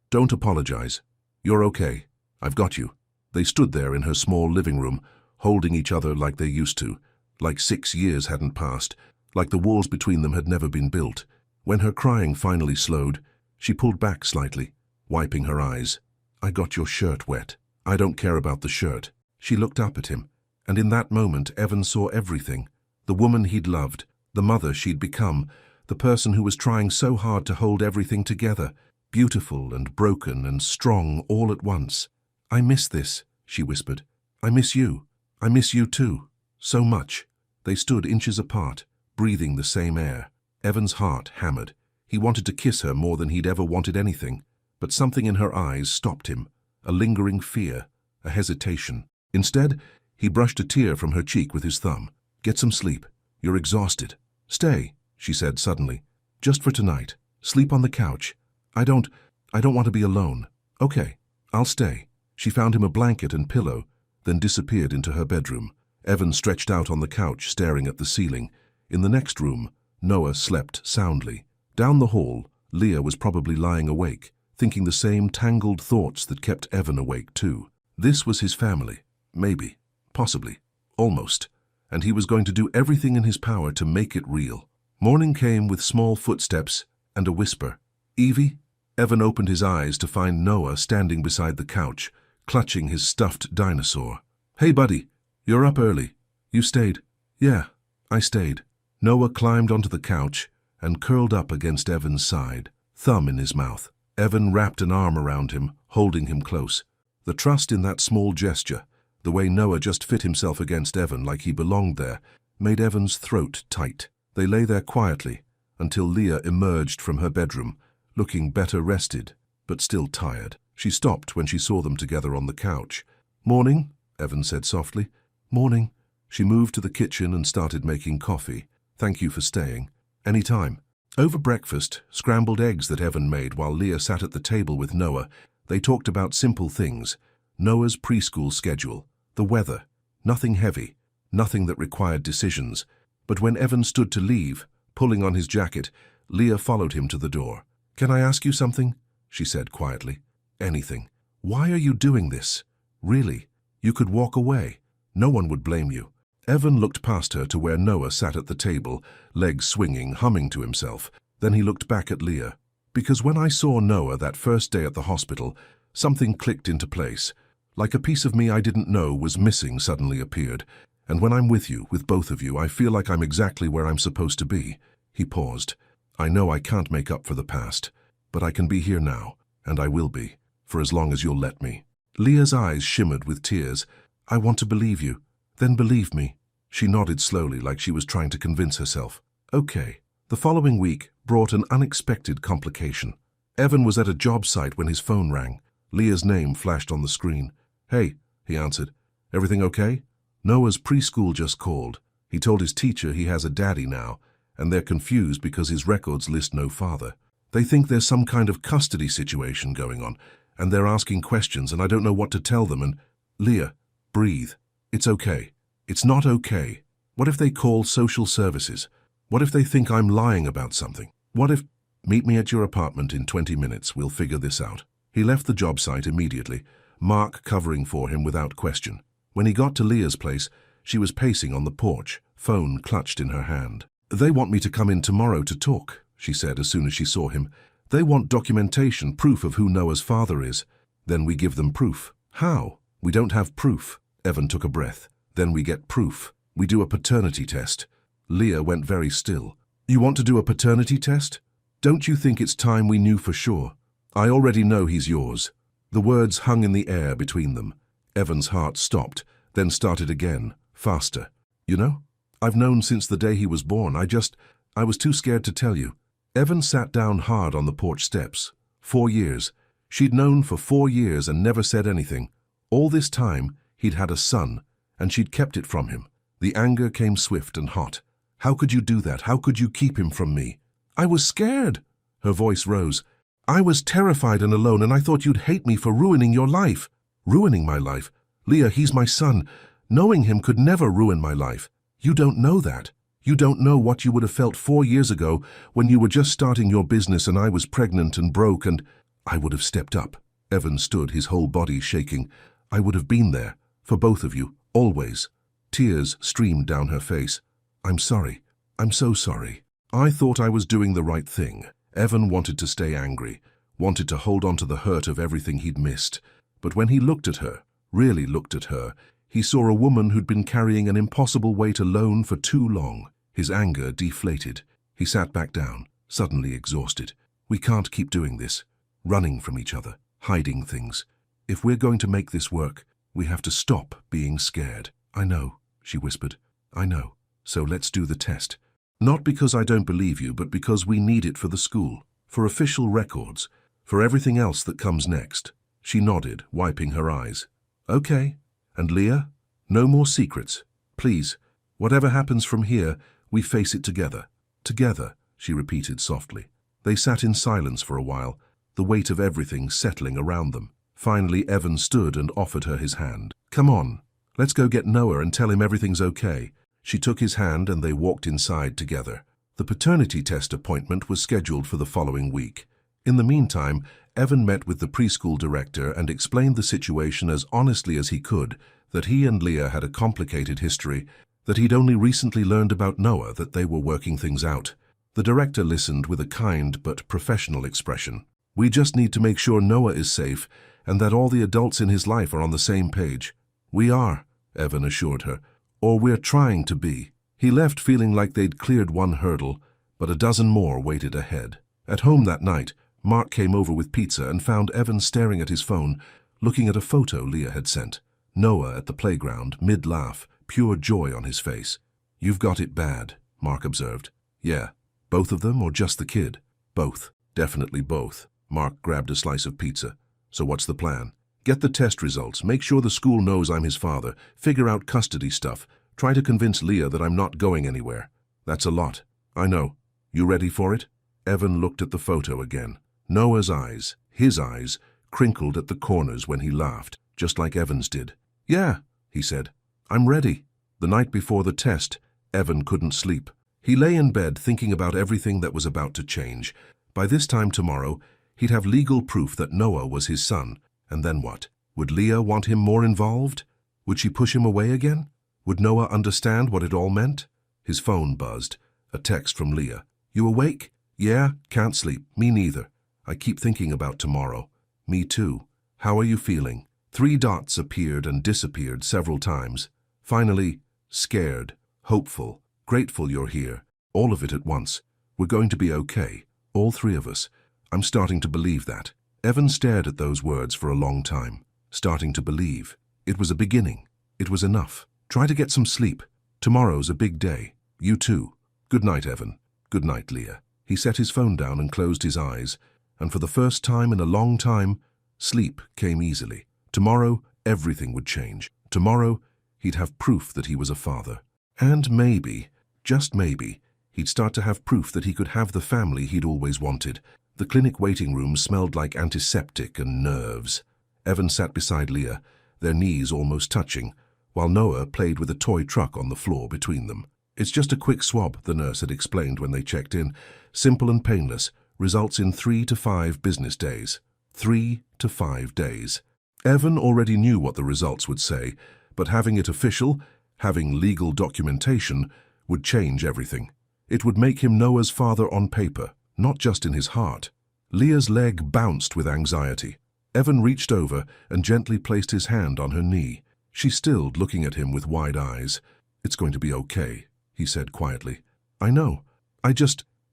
Don't apologize. You're okay. I've got you." They stood there in her small living room, holding each other like they used to, like 6 years hadn't passed, like the walls between them had never been built. When her crying finally slowed, she pulled back slightly, wiping her eyes. "I got your shirt wet." "I don't care about the shirt." She looked up at him, and in that moment Evan saw everything. The woman he'd loved, the mother she'd become, the person who was trying so hard to hold everything together, beautiful and broken and strong all at once. "I miss this," she whispered. "I miss you. I miss you too. So much." They stood inches apart, breathing the same air. Evan's heart hammered. He wanted to kiss her more than he'd ever wanted anything, but something in her eyes stopped him, a lingering fear, a hesitation. Instead, he brushed a tear from her cheek with his thumb. "Get some sleep. You're exhausted." "Stay," she said suddenly. "Just for tonight. Sleep on the couch. I don't want to be alone." "Okay, I'll stay." She found him a blanket and pillow, then disappeared into her bedroom. Evan stretched out on the couch, staring at the ceiling. In the next room, Noah slept soundly. Down the hall, Leah was probably lying awake, thinking the same tangled thoughts that kept Evan awake too. This was his family. Maybe. Possibly. Almost. And he was going to do everything in his power to make it real. Morning came with small footsteps and a whisper. "Evie?" Evan opened his eyes to find Noah standing beside the couch, clutching his stuffed dinosaur. "Hey, buddy, you're up early. You stayed?" "Yeah, I stayed." Noah climbed onto the couch and curled up against Evan's side, thumb in his mouth. Evan wrapped an arm around him, holding him close. The trust in that small gesture, the way Noah just fit himself against Evan like he belonged there, made Evan's throat tight. They lay there quietly until Leah emerged from her bedroom, looking better rested, but still tired. She stopped when she saw them together on the couch. "Morning," Evan said softly. "Morning." She moved to the kitchen and started making coffee. "Thank you for staying." "Any time." Over breakfast, scrambled eggs that Evan made while Leah sat at the table with Noah, they talked about simple things. Noah's preschool schedule, the weather, nothing heavy, nothing that required decisions. But when Evan stood to leave, pulling on his jacket, Leah followed him to the door. "Can I ask you something?" she said quietly. "Anything." "Why are you doing this? Really? You could walk away. No one would blame you." Evan looked past her to where Noah sat at the table, legs swinging, humming to himself. Then he looked back at Leah. "Because when I saw Noah that first day at the hospital, something clicked into place. Like a piece of me I didn't know was missing suddenly appeared. And when I'm with you, with both of you, I feel like I'm exactly where I'm supposed to be." He paused. I know I can't make up for the past, but I can be here now, and I will be, for as long as you'll let me. Leah's eyes shimmered with tears. I want to believe you. Then believe me. She nodded slowly, like she was trying to convince herself. Okay. The following week brought an unexpected complication. Evan was at a job site when his phone rang. Leah's name flashed on the screen. Hey, he answered. Everything okay? Noah's preschool just called. He told his teacher he has a daddy now, and they're confused because his records list no father. They think there's some kind of custody situation going on, and they're asking questions, and I don't know what to tell them, and... Leah, breathe. It's okay. It's not okay. What if they call social services? What if they think I'm lying about something? What if... Meet me at your apartment in 20 minutes. We'll figure this out. He left the job site immediately, Mark covering for him without question. When he got to Leah's place, she was pacing on the porch, phone clutched in her hand. They want me to come in tomorrow to talk, she said as soon as she saw him. They want documentation, proof of who Noah's father is. Then we give them proof. How? We don't have proof. Evan took a breath. Then we get proof. We do a paternity test. Leah went very still. You want to do a paternity test? Don't you think it's time we knew for sure? I already know he's yours. The words hung in the air between them. Evan's heart stopped, then started again, faster. You know, I've known since the day he was born. I was too scared to tell you. Evan sat down hard on the porch steps. 4 years. She'd known for 4 years and never said anything. All this time, he'd had a son, and she'd kept it from him. The anger came swift and hot. How could you do that? How could you keep him from me? I was scared. Her voice rose. I was terrified and alone, and I thought you'd hate me for ruining your life. Ruining my life? Leah, he's my son. Knowing him could never ruin my life. You don't know that. You don't know what you would have felt 4 years ago when you were just starting your business and I was pregnant and broke, and I would have stepped up. Evan stood, his whole body shaking. I would have been there, for both of you, always. Tears streamed down her face. I'm sorry. I'm so sorry. I thought I was doing the right thing. Evan wanted to stay angry, wanted to hold on to the hurt of everything he'd missed. But when he looked at her, really looked at her, he saw a woman who'd been carrying an impossible weight alone for too long. His anger deflated. He sat back down, suddenly exhausted. We can't keep doing this, running from each other, hiding things. If we're going to make this work, we have to stop being scared. I know, she whispered. I know. So let's do the test. Not because I don't believe you, but because we need it for the school, for official records, for everything else that comes next. She nodded, wiping her eyes. Okay. And Leah? No more secrets. Please. Whatever happens from here, we face it together. Together, she repeated softly. They sat in silence for a while, the weight of everything settling around them. Finally, Evan stood and offered her his hand. Come on, let's go get Noah and tell him everything's okay. She took his hand and they walked inside together. The paternity test appointment was scheduled for the following week. In the meantime, Evan met with the preschool director and explained the situation as honestly as he could, that he and Leah had a complicated history, that he'd only recently learned about Noah, that they were working things out. The director listened with a kind but professional expression. We just need to make sure Noah is safe and that all the adults in his life are on the same page. We are, Evan assured her. Or we're trying to be. He left feeling like they'd cleared one hurdle, but a dozen more waited ahead. At home that night, Mark came over with pizza and found Evan staring at his phone, looking at a photo Leah had sent. Noah at the playground, mid-laugh, pure joy on his face. You've got it bad, Mark observed. Yeah. Both of them or just the kid? Both. Definitely both. Mark grabbed a slice of pizza. So what's the plan? Get the test results, make sure the school knows I'm his father, figure out custody stuff, try to convince Leah that I'm not going anywhere. That's a lot. I know. You ready for it? Evan looked at the photo again. Noah's eyes, his eyes, crinkled at the corners when he laughed, just like Evan's did. Yeah, he said. I'm ready. The night before the test, Evan couldn't sleep. He lay in bed thinking about everything that was about to change. By this time tomorrow, he'd have legal proof that Noah was his son. And then what? Would Leah want him more involved? Would she push him away again? Would Noah understand what it all meant? His phone buzzed. A text from Leah. You awake? Yeah, can't sleep. Me neither. I keep thinking about tomorrow. Me too. How are you feeling? 3 dots appeared and disappeared several times. Finally, scared, hopeful, grateful you're here. All of it at once. We're going to be okay, all three of us. I'm starting to believe that. Evan stared at those words for a long time. Starting to believe. It was a beginning. It was enough. Try to get some sleep. Tomorrow's a big day. You too. Good night, Evan. Good night, Leah. He set his phone down and closed his eyes, and for the first time in a long time, sleep came easily. Tomorrow, everything would change. Tomorrow, he'd have proof that he was a father. And maybe, just maybe, he'd start to have proof that he could have the family he'd always wanted. The clinic waiting room smelled like antiseptic and nerves. Evan sat beside Leah, their knees almost touching, while Noah played with a toy truck on the floor between them. It's just a quick swab, the nurse had explained when they checked in. Simple and painless, results in 3 to 5 business days. 3 to 5 days. Evan already knew what the results would say, but having it official, having legal documentation, would change everything. It would make him Noah's father on paper, not just in his heart. Leah's leg bounced with anxiety. Evan reached over and gently placed his hand on her knee. She stilled, looking at him with wide eyes. "It's going to be okay," he said quietly. "I know.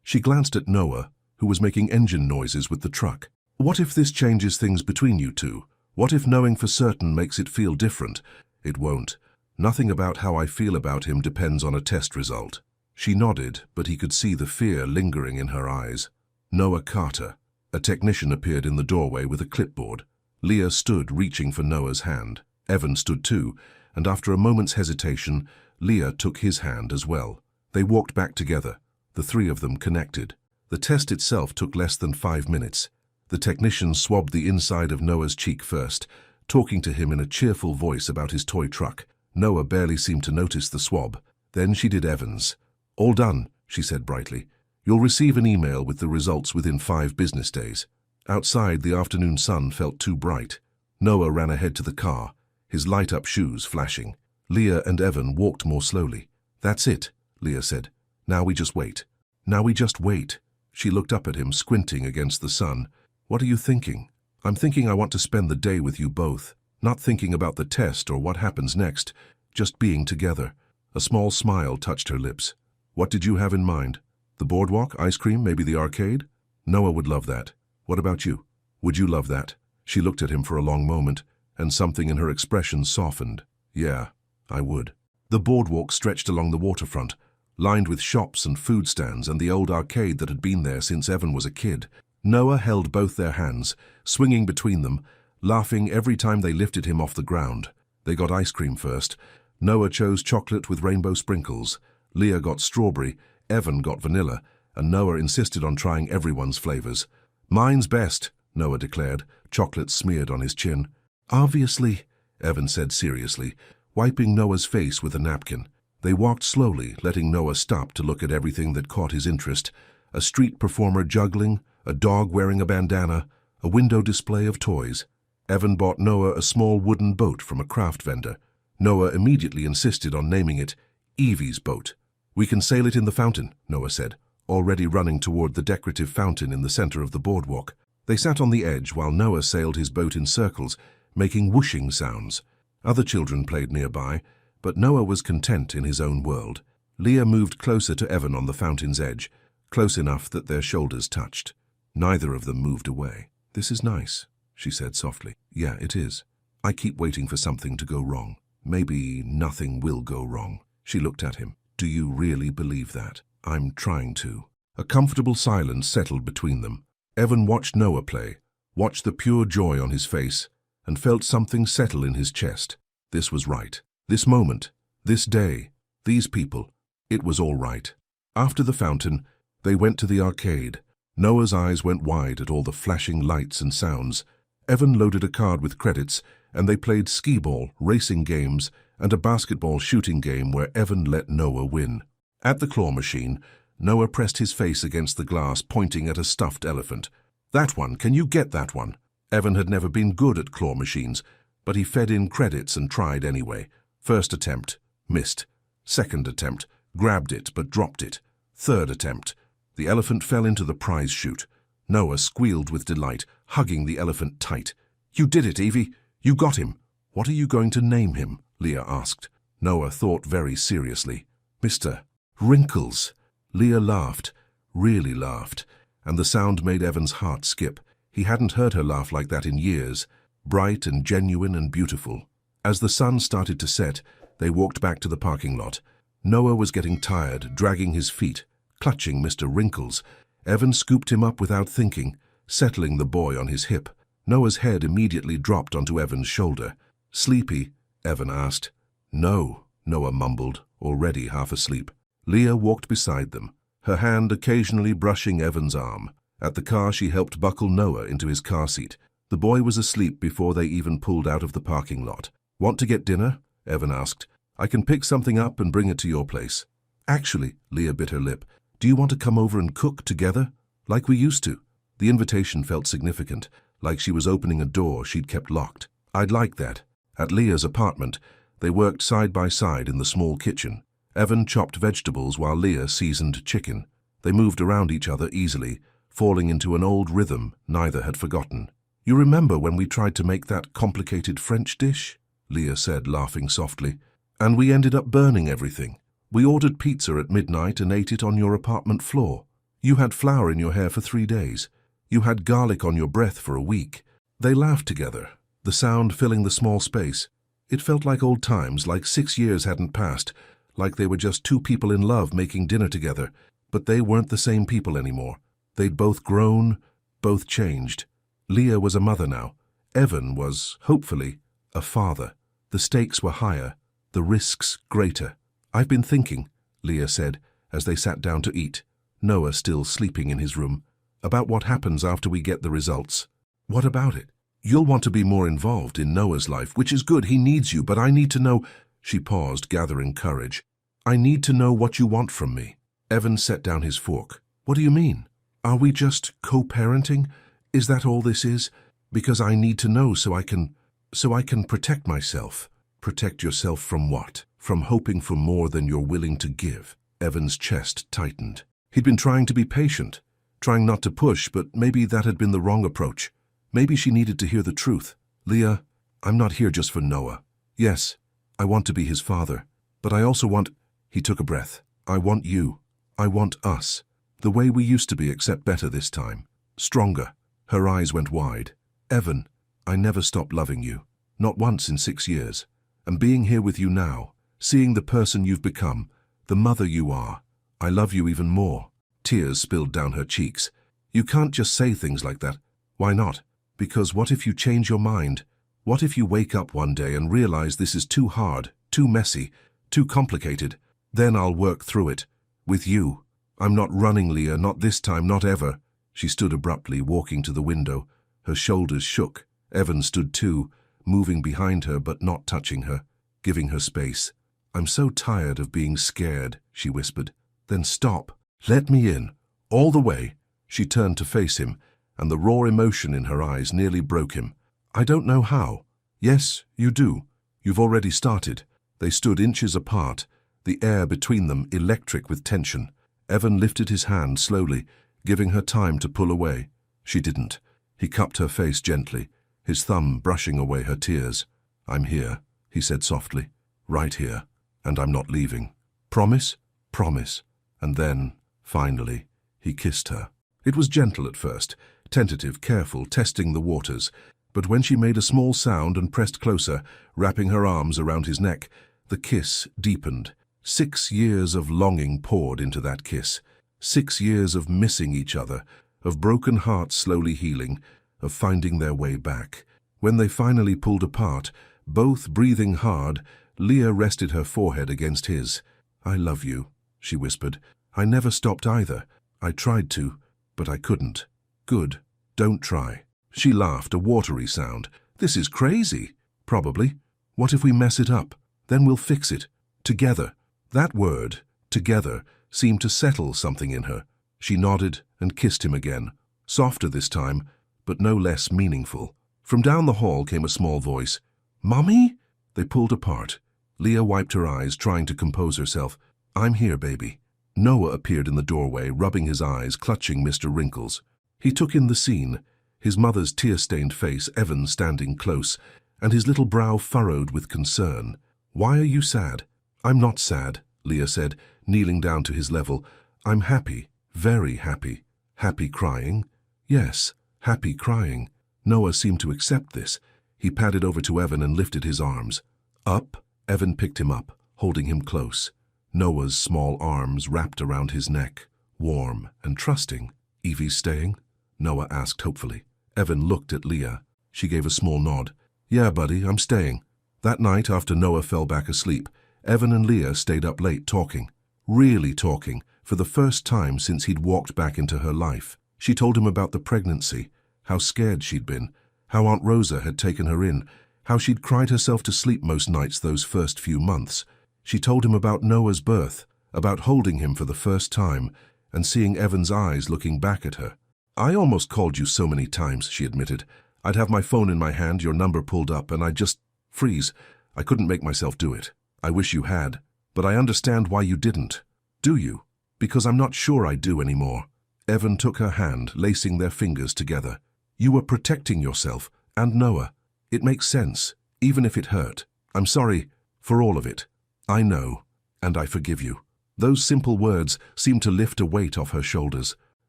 She glanced at Noah, who was making engine noises with the truck. "What if this changes things between you two? What if knowing for certain makes it feel different?" "It won't. Nothing about how I feel about him depends on a test result." She nodded, but he could see the fear lingering in her eyes. Noah Carter. A technician appeared in the doorway with a clipboard. Leah stood, reaching for Noah's hand. Evan stood too, and after a moment's hesitation, Leah took his hand as well. They walked back together, the three of them connected. The test itself took less than 5 minutes. The technician swabbed the inside of Noah's cheek first, talking to him in a cheerful voice about his toy truck. Noah barely seemed to notice the swab. Then she did Evan's. "All done," she said brightly. "You'll receive an email with the results within 5 business days." Outside, the afternoon sun felt too bright. Noah ran ahead to the car, his light-up shoes flashing. Leah and Evan walked more slowly. "That's it," Leah said. "Now we just wait." "Now we just wait." She looked up at him, squinting against the sun. "What are you thinking?" "I'm thinking I want to spend the day with you both. Not thinking about the test or what happens next, just being together." A small smile touched her lips. "What did you have in mind? The boardwalk, ice cream, maybe the arcade?" "Noah would love that. What about you? Would you love that?" She looked at him for a long moment, and something in her expression softened. "Yeah, I would." The boardwalk stretched along the waterfront, lined with shops and food stands and the old arcade that had been there since Evan was a kid. Noah held both their hands, swinging between them, laughing every time they lifted him off the ground. They got ice cream first. Noah chose chocolate with rainbow sprinkles. Leah got strawberry, Evan got vanilla, and Noah insisted on trying everyone's flavors. "Mine's best," Noah declared, chocolate smeared on his chin. "Obviously," Evan said seriously, wiping Noah's face with a napkin. They walked slowly, letting Noah stop to look at everything that caught his interest. A street performer juggling, a dog wearing a bandana, a window display of toys. Evan bought Noah a small wooden boat from a craft vendor. Noah immediately insisted on naming it Evie's boat. "We can sail it in the fountain," Noah said, already running toward the decorative fountain in the center of the boardwalk. They sat on the edge while Noah sailed his boat in circles, making whooshing sounds. Other children played nearby, but Noah was content in his own world. Leah moved closer to Evan on the fountain's edge, close enough that their shoulders touched. Neither of them moved away. "This is nice," she said softly. "Yeah, it is. I keep waiting for something to go wrong. Maybe nothing will go wrong." She looked at him. "Do you really believe that?" "I'm trying to." A comfortable silence settled between them. Evan watched Noah play, watched the pure joy on his face, and felt something settle in his chest. This was right. This moment, this day, these people, it was all right. After the fountain, they went to the arcade. Noah's eyes went wide at all the flashing lights and sounds. Evan loaded a card with credits, and they played skee-ball, racing games, and a basketball shooting game where Evan let Noah win. At the claw machine, Noah pressed his face against the glass, pointing at a stuffed elephant. "That one, can you get that one?" Evan had never been good at claw machines, but he fed in credits and tried anyway. First attempt, missed. Second attempt, grabbed it but dropped it. Third attempt. The elephant fell into the prize chute. Noah squealed with delight, hugging the elephant tight. "You did it, Evie. You got him." "What are you going to name him?" Leah asked. Noah thought very seriously. "Mr. Wrinkles." Leah laughed. really laughed, and the sound made Evan's heart skip. He hadn't heard her laugh like that in years, bright and genuine and beautiful. As the sun started to set, they walked back to the parking lot. Noah was getting tired, dragging his feet, clutching Mr. Wrinkles. Evan scooped him up without thinking, settling the boy on his hip. Noah's head immediately dropped onto Evan's shoulder. "Sleepy?" Evan asked. "No," Noah mumbled, already half asleep. Leah walked beside them, her hand occasionally brushing Evan's arm. At the car, she helped buckle Noah into his car seat. The boy was asleep before they even pulled out of the parking lot. "Want to get dinner?" Evan asked. "I can pick something up and bring it to your place." "Actually," Leah bit her lip, "do you want to come over and cook together? Like we used to?" The invitation felt significant, like she was opening a door she'd kept locked. "I'd like that." At Leah's apartment, they worked side by side in the small kitchen. Evan chopped vegetables while Leah seasoned chicken. They moved around each other easily, falling into an old rhythm neither had forgotten. "You remember when we tried to make that complicated French dish?" Leah said, laughing softly. "And we ended up burning everything. We ordered pizza at midnight and ate it on your apartment floor. You had flour in your hair for 3 days. You had garlic on your breath for a week." They laughed together, the sound filling the small space. It felt like old times, like 6 years hadn't passed, like they were just two people in love making dinner together. But they weren't the same people anymore. They'd both grown, both changed. Leah was a mother now. Evan was, hopefully, a father. The stakes were higher, the risks greater. "I've been thinking," Leah said, as they sat down to eat, Noah still sleeping in his room, "about what happens after we get the results." "What about it?" "You'll want to be more involved in Noah's life, which is good, he needs you, but I need to know—" She paused, gathering courage. "I need to know what you want from me." Evan set down his fork. "What do you mean? Are we just co-parenting? Is that all this is? Because I need to know so I can protect myself." "Protect yourself from what? From hoping for more than you're willing to give?" Evan's chest tightened. He'd been trying to be patient, trying not to push, but maybe that had been the wrong approach. Maybe she needed to hear the truth. "Leah, I'm not here just for Noah. Yes, I want to be his father, but I also want—" He took a breath. "I want you. I want us. The way we used to be, except better this time. Stronger." Her eyes went wide. "Evan, I never stopped loving you. Not once in 6 years. And being here with you now, seeing the person you've become, the mother you are, I love you even more." Tears spilled down her cheeks. "You can't just say things like that." "Why not?" "Because what if you change your mind? What if you wake up one day and realize this is too hard, too messy, too complicated? Then I'll work through it. With you. I'm not running, Leah, not this time, not ever." She stood abruptly, walking to the window. Her shoulders shook. Evan stood too, moving behind her but not touching her, giving her space. "I'm so tired of being scared," she whispered. "Then stop. Let me in. All the way." She turned to face him, and the raw emotion in her eyes nearly broke him. "I don't know how." "Yes, you do. You've already started." They stood inches apart, the air between them electric with tension. Evan lifted his hand slowly, giving her time to pull away. She didn't. He cupped her face gently, his thumb brushing away her tears. "I'm here," he said softly. "Right here. And I'm not leaving. Promise?" "Promise." And then, finally, he kissed her. It was gentle at first, tentative, careful, testing the waters. But when she made a small sound and pressed closer, wrapping her arms around his neck, the kiss deepened. 6 years of longing poured into that kiss. 6 years of missing each other, of broken hearts slowly healing, of finding their way back. When they finally pulled apart, both breathing hard, Leah rested her forehead against his. "I love you," she whispered. "I never stopped either. I tried to, but I couldn't." "Good. Don't try." She laughed, a watery sound. "This is crazy." "Probably. What if we mess it up? Then we'll fix it. Together." That word, together, seemed to settle something in her. She nodded and kissed him again, softer this time, but no less meaningful. From down the hall came a small voice. "Mommy?" They pulled apart. Leah wiped her eyes, trying to compose herself. "I'm here, baby." Noah appeared in the doorway, rubbing his eyes, clutching Mr. Wrinkles. He took in the scene, his mother's tear-stained face, Evan standing close, and his little brow furrowed with concern. "Why are you sad?" "I'm not sad," Leah said, kneeling down to his level. "I'm happy, Very happy. Happy crying? Yes, happy crying. Noah seemed to accept this. He padded over to Evan and lifted his arms. Up, Evan picked him up, holding him close. Noah's small arms wrapped around his neck, warm and trusting. Evie's staying? Noah asked hopefully. Evan looked at Leah. She gave a small nod. Yeah, buddy, I'm staying. That night, after Noah fell back asleep, Evan and Leah stayed up late talking. Really talking, for the first time since he'd walked back into her life. She told him about the pregnancy, how scared she'd been, how Aunt Rosa had taken her in, how she'd cried herself to sleep most nights those first few months. She told him about Noah's birth, about holding him for the first time, and seeing Evan's eyes looking back at her. I almost called you so many times, she admitted. I'd have my phone in my hand, your number pulled up, and I'd just freeze. I couldn't make myself do it. I wish you had, but I understand why you didn't. Do you? Because I'm not sure I do anymore. Evan took her hand, lacing their fingers together. You were protecting yourself, and Noah. It makes sense, even if it hurt. I'm sorry for all of it. I know, and I forgive you. Those simple words seemed to lift a weight off her shoulders.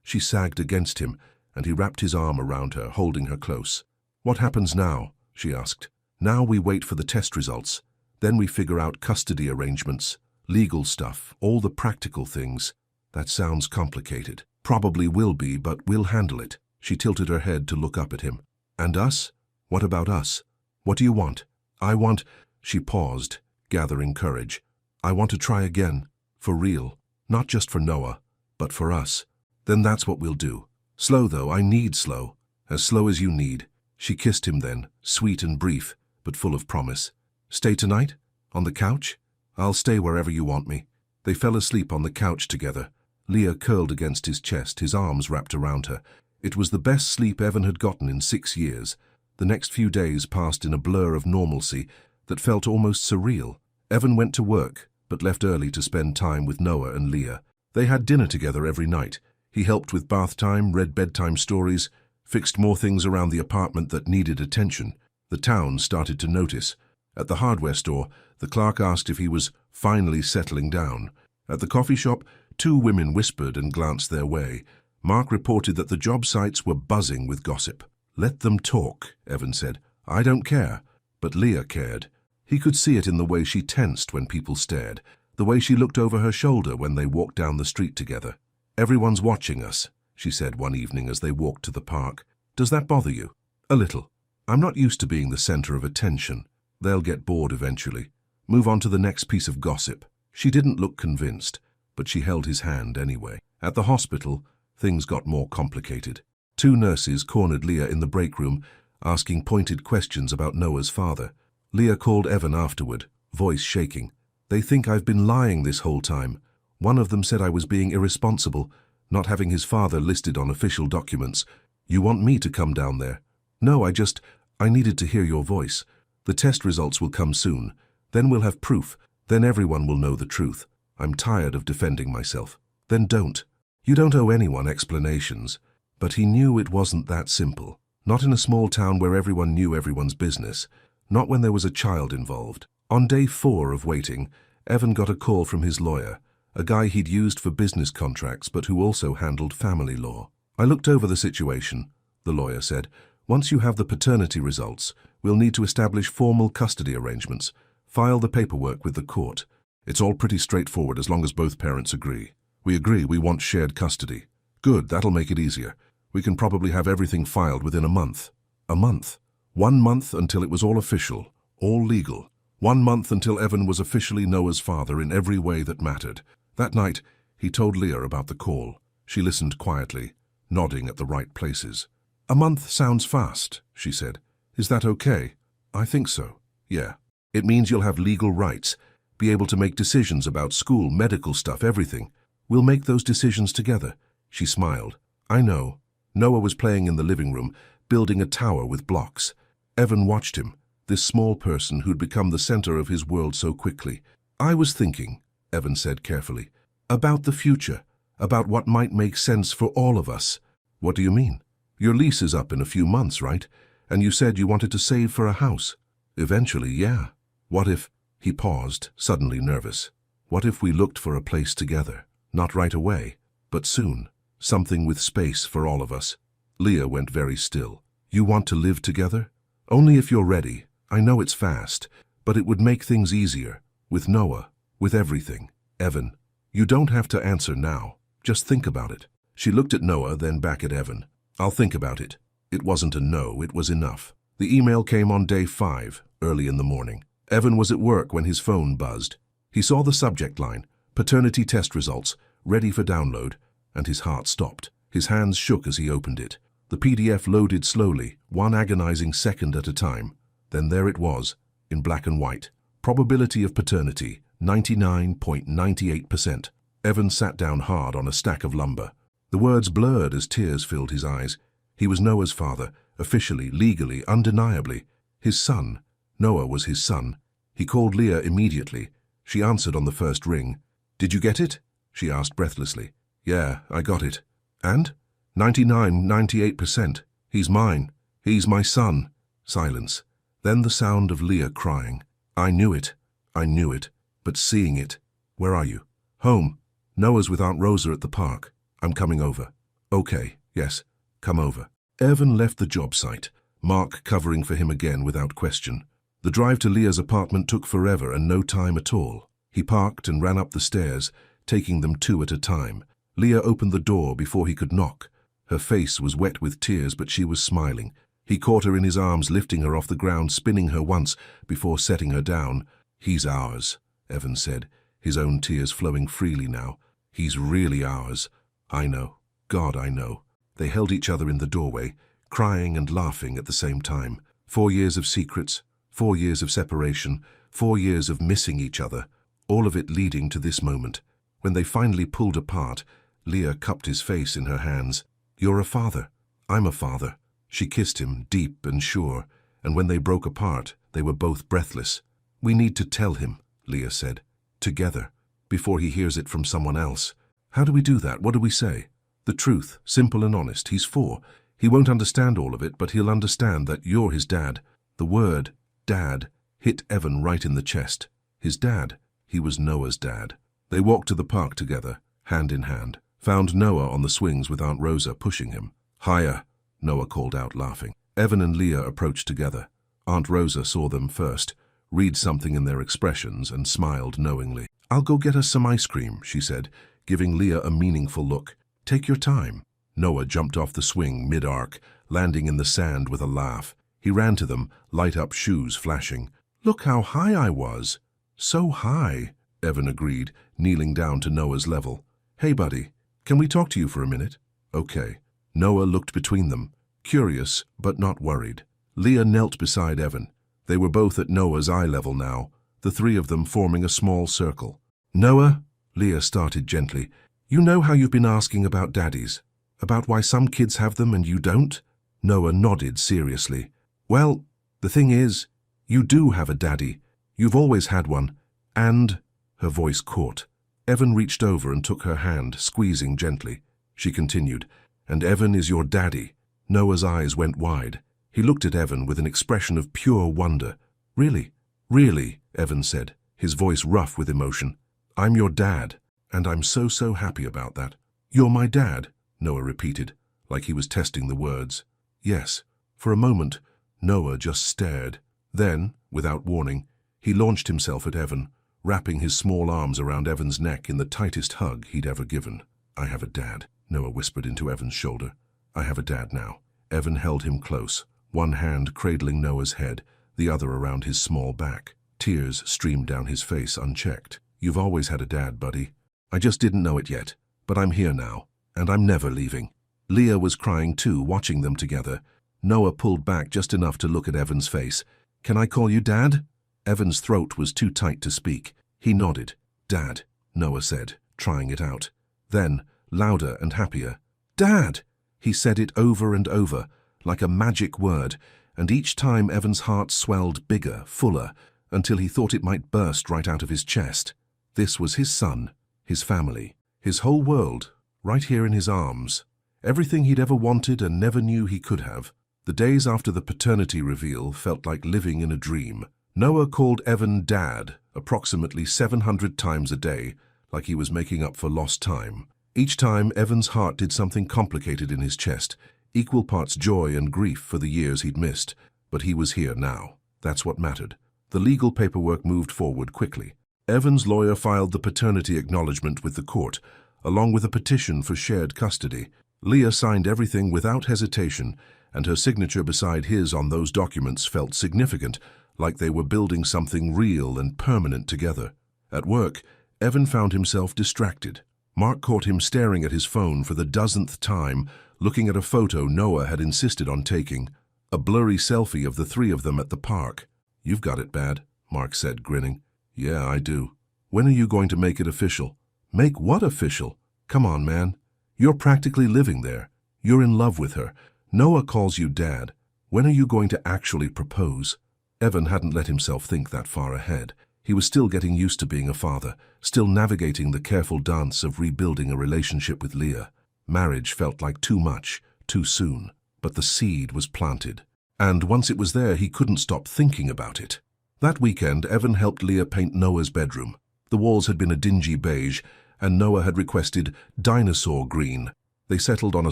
She sagged against him, and he wrapped his arm around her, holding her close. What happens now? She asked. Now we wait for the test results. Then we figure out custody arrangements, legal stuff, all the practical things. That sounds complicated. Probably will be, but we'll handle it. She tilted her head to look up at him. And us? What about us? What do you want? I want... She paused, gathering courage. I want to try again. For real. Not just for Noah, but for us. Then that's what we'll do. Slow, though. I need slow. As slow as you need. She kissed him then, sweet and brief, but full of promise. Stay tonight? On the couch? I'll stay wherever you want me. They fell asleep on the couch together. Leah curled against his chest, his arms wrapped around her. It was the best sleep Evan had gotten in 6 years. The next few days passed in a blur of normalcy that felt almost surreal. Evan went to work, but left early to spend time with Noah and Leah. They had dinner together every night. He helped with bath time, read bedtime stories, fixed more things around the apartment that needed attention. The town started to notice. At the hardware store, the clerk asked if he was finally settling down. At the coffee shop, 2 women whispered and glanced their way. Mark reported that the job sites were buzzing with gossip. Let them talk, Evan said. I don't care. But Leah cared. He could see it in the way she tensed when people stared, the way she looked over her shoulder when they walked down the street together. Everyone's watching us, she said one evening as they walked to the park. Does that bother you? A little. I'm not used to being the center of attention. They'll get bored eventually. Move on to the next piece of gossip. She didn't look convinced, but she held his hand anyway. At the hospital, things got more complicated. 2 nurses cornered Leah in the break room, asking pointed questions about Noah's father. Leah called Evan afterward, voice shaking. They think I've been lying this whole time. One of them said I was being irresponsible, not having his father listed on official documents. You want me to come down there? No, I needed to hear your voice. The test results will come soon. Then we'll have proof. Then everyone will know the truth. I'm tired of defending myself. Then don't. You don't owe anyone explanations. But he knew it wasn't that simple. Not in a small town where everyone knew everyone's business. Not when there was a child involved. On day 4 of waiting, Evan got a call from his lawyer, a guy he'd used for business contracts but who also handled family law. I looked over the situation, the lawyer said. Once you have the paternity results, we'll need to establish formal custody arrangements, file the paperwork with the court. It's all pretty straightforward as long as both parents agree. We agree we want shared custody. Good, that'll make it easier. We can probably have everything filed within a month. A month? 1 month until it was all official, all legal. 1 month until Evan was officially Noah's father in every way that mattered. That night, he told Leah about the call. She listened quietly, nodding at the right places. A month sounds fast, she said. Is that okay? I think so. Yeah. It means you'll have legal rights, be able to make decisions about school, medical stuff, everything. We'll make those decisions together. She smiled. I know. Noah was playing in the living room, building a tower with blocks. Evan watched him, this small person who'd become the center of his world so quickly. I was thinking, Evan said carefully, about the future, about what might make sense for all of us. What do you mean? Your lease is up in a few months, right? And you said you wanted to save for a house. Eventually, yeah. What if... He paused, suddenly nervous. What if we looked for a place together? Not right away, but soon. something with space for all of us. Leah went very still. You want to live together? Only if you're ready. I know it's fast, but it would make things easier. With Noah, with everything. Evan, you don't have to answer now. Just think about it. She looked at Noah, then back at Evan. I'll think about it. It wasn't a no, it was enough. The email came on day 5, early in the morning. Evan was at work when his phone buzzed. He saw the subject line, paternity test results, ready for download, and his heart stopped. His hands shook as he opened it. The PDF loaded slowly, one agonizing second at a time. Then there it was, in black and white. Probability of paternity, 99.98%. Evan sat down hard on a stack of lumber. The words blurred as tears filled his eyes. He was Noah's father, officially, legally, undeniably. His son. Noah was his son. He called Leah immediately. She answered on the first ring. Did you get it? She asked breathlessly. Yeah, I got it. And? 99.98%. He's mine. He's my son. Silence. Then the sound of Leah crying. I knew it. I knew it. But seeing it. Where are you? Home. Noah's with Aunt Rosa at the park. I'm coming over. Okay, yes, come over. Evan left the job site, Mark covering for him again without question. The drive to Leah's apartment took forever and no time at all. He parked and ran up the stairs, taking them 2 at a time. Leah opened the door before he could knock. Her face was wet with tears, but she was smiling. He caught her in his arms, lifting her off the ground, spinning her once before setting her down. He's ours, Evan said, his own tears flowing freely now. He's really ours. I know. God, I know. They held each other in the doorway, crying and laughing at the same time. 4 years of secrets, 4 years of separation, 4 years of missing each other, all of it leading to this moment. When they finally pulled apart, Leah cupped his face in her hands. You're a father. I'm a father. She kissed him, deep and sure, and when they broke apart, they were both breathless. We need to tell him, Leah said, together, before he hears it from someone else. How do we do that? What do we say? The truth, simple and honest. He's 4. He won't understand all of it, but he'll understand that you're his dad. The word, dad, hit Evan right in the chest. His dad. He was Noah's dad. They walked to the park together, hand in hand. Found Noah on the swings with Aunt Rosa pushing him. Higher, Noah called out, laughing. Evan and Leah approached together. Aunt Rosa saw them first, read something in their expressions, and smiled knowingly. I'll go get us some ice cream, she said, giving Leah a meaningful look. Take your time. Noah jumped off the swing mid-arc, landing in the sand with a laugh. He ran to them, light-up shoes flashing. Look how high I was. So high, Evan agreed, kneeling down to Noah's level. Hey, buddy, can we talk to you for a minute? Okay. Noah looked between them, curious but not worried. Leah knelt beside Evan. They were both at Noah's eye level now, the 3 of them forming a small circle. Noah, Leah started gently, you know how you've been asking about daddies, about why some kids have them and you don't? Noah nodded seriously. Well, the thing is, you do have a daddy. You've always had one. And, her voice caught. Evan reached over and took her hand, squeezing gently. She continued, and Evan is your daddy. Noah's eyes went wide. He looked at Evan with an expression of pure wonder. Really? Really, Evan said, his voice rough with emotion. I'm your dad, and I'm so happy about that. You're my dad, Noah repeated, like he was testing the words. Yes. For a moment, Noah just stared. Then, without warning, he launched himself at Evan, wrapping his small arms around Evan's neck in the tightest hug he'd ever given. I have a dad, Noah whispered into Evan's shoulder. I have a dad now. Evan held him close, one hand cradling Noah's head, the other around his small back. Tears streamed down his face unchecked. You've always had a dad, buddy. I just didn't know it yet, but I'm here now, and I'm never leaving. Leah was crying too, watching them together. Noah pulled back just enough to look at Evan's face. Can I call you Dad? Evan's throat was too tight to speak. He nodded. Dad, Noah said, trying it out. Then, louder and happier. Dad! He said it over and over, like a magic word, and each time Evan's heart swelled bigger, fuller, until he thought it might burst right out of his chest. This was his son, his family, his whole world, right here in his arms. Everything he'd ever wanted and never knew he could have. The days after the paternity reveal felt like living in a dream. Noah called Evan Dad approximately 700 times a day, like he was making up for lost time. Each time, Evan's heart did something complicated in his chest, equal parts joy and grief for the years he'd missed. But he was here now. That's what mattered. The legal paperwork moved forward quickly. Evan's lawyer filed the paternity acknowledgement with the court, along with a petition for shared custody. Leah signed everything without hesitation, and her signature beside his on those documents felt significant, like they were building something real and permanent together. At work, Evan found himself distracted. Mark caught him staring at his phone for the dozenth time, looking at a photo Noah had insisted on taking, a blurry selfie of the three of them at the park. "You've got it bad," Mark said, grinning. "Yeah, I do. When are you going to make it official?" "Make what official? Come on, man. You're practically living there. You're in love with her. Noah calls you dad. When are you going to actually propose?" Evan hadn't let himself think that far ahead. He was still getting used to being a father, still navigating the careful dance of rebuilding a relationship with Leah. Marriage felt like too much, too soon. But the seed was planted. And once it was there, he couldn't stop thinking about it. That weekend, Evan helped Leah paint Noah's bedroom. The walls had been a dingy beige, and Noah had requested dinosaur green. They settled on a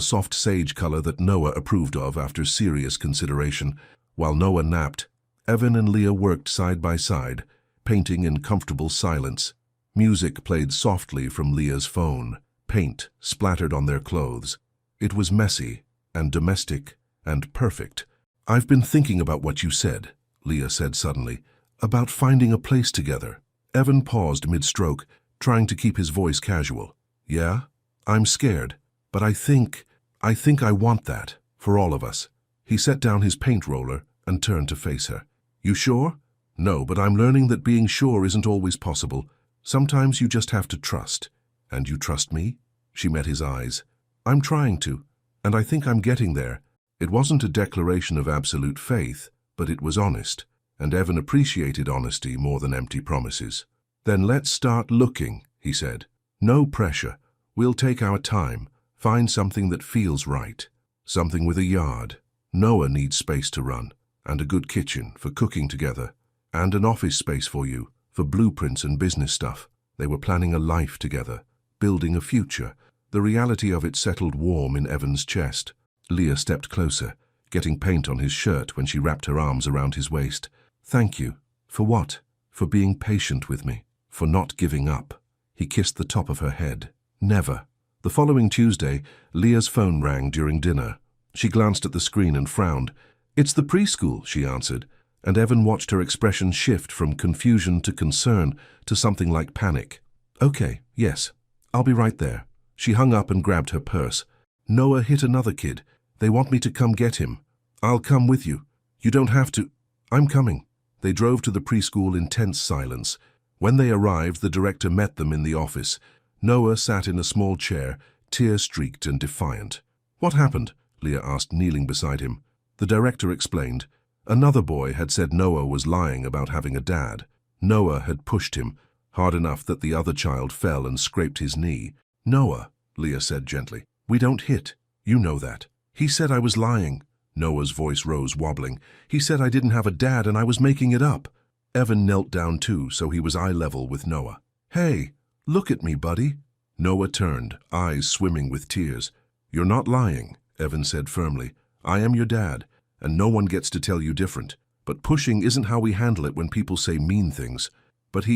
soft sage color that Noah approved of after serious consideration. While Noah napped, Evan and Leah worked side by side, painting in comfortable silence. Music played softly from Leah's phone. Paint splattered on their clothes. It was messy and domestic and perfect. "I've been thinking about what you said," Leah said suddenly, "about finding a place together." Evan paused mid-stroke, trying to keep his voice casual. "Yeah? I'm scared, but I think I want that, for all of us." He set down his paint roller and turned to face her. "You sure?" "No, but I'm learning that being sure isn't always possible. Sometimes you just have to trust." "And you trust me?" She met his eyes. "I'm trying to, and I think I'm getting there." It wasn't a declaration of absolute faith, but it was honest, and Evan appreciated honesty more than empty promises. "Then let's start looking," he said. "No pressure. We'll take our time, find something that feels right. Something with a yard. Noah needs space to run, and a good kitchen for cooking together, and an office space for you, for blueprints and business stuff." They were planning a life together, building a future. The reality of it settled warm in Evan's chest. Leah stepped closer, getting paint on his shirt when she wrapped her arms around his waist. "Thank you." "For what?" "For being patient with me. For not giving up." He kissed the top of her head. "Never." The following Tuesday, Leah's phone rang during dinner. She glanced at the screen and frowned. "It's the preschool," she answered, and Evan watched her expression shift from confusion to concern to something like panic. "Okay, yes. I'll be right there." She hung up and grabbed her purse. "Noah hit another kid. They want me to come get him." "I'll come with you." "You don't have to." "I'm coming." They drove to the preschool in tense silence. When they arrived, the director met them in the office. Noah sat in a small chair, tear-streaked and defiant. "What happened?" Leah asked, kneeling beside him. The director explained. Another boy had said Noah was lying about having a dad. Noah had pushed him, hard enough that the other child fell and scraped his knee. "Noah," Leah said gently, "we don't hit. You know that." "He said I was lying." Noah's voice rose, wobbling. "He said I didn't have a dad and I was making it up." Evan knelt down too, so he was eye level with Noah. "Hey, look at me, buddy." Noah turned, eyes swimming with tears. "You're not lying," Evan said firmly. "I am your dad, and no one gets to tell you different. But pushing isn't how we handle it when people say mean things." "But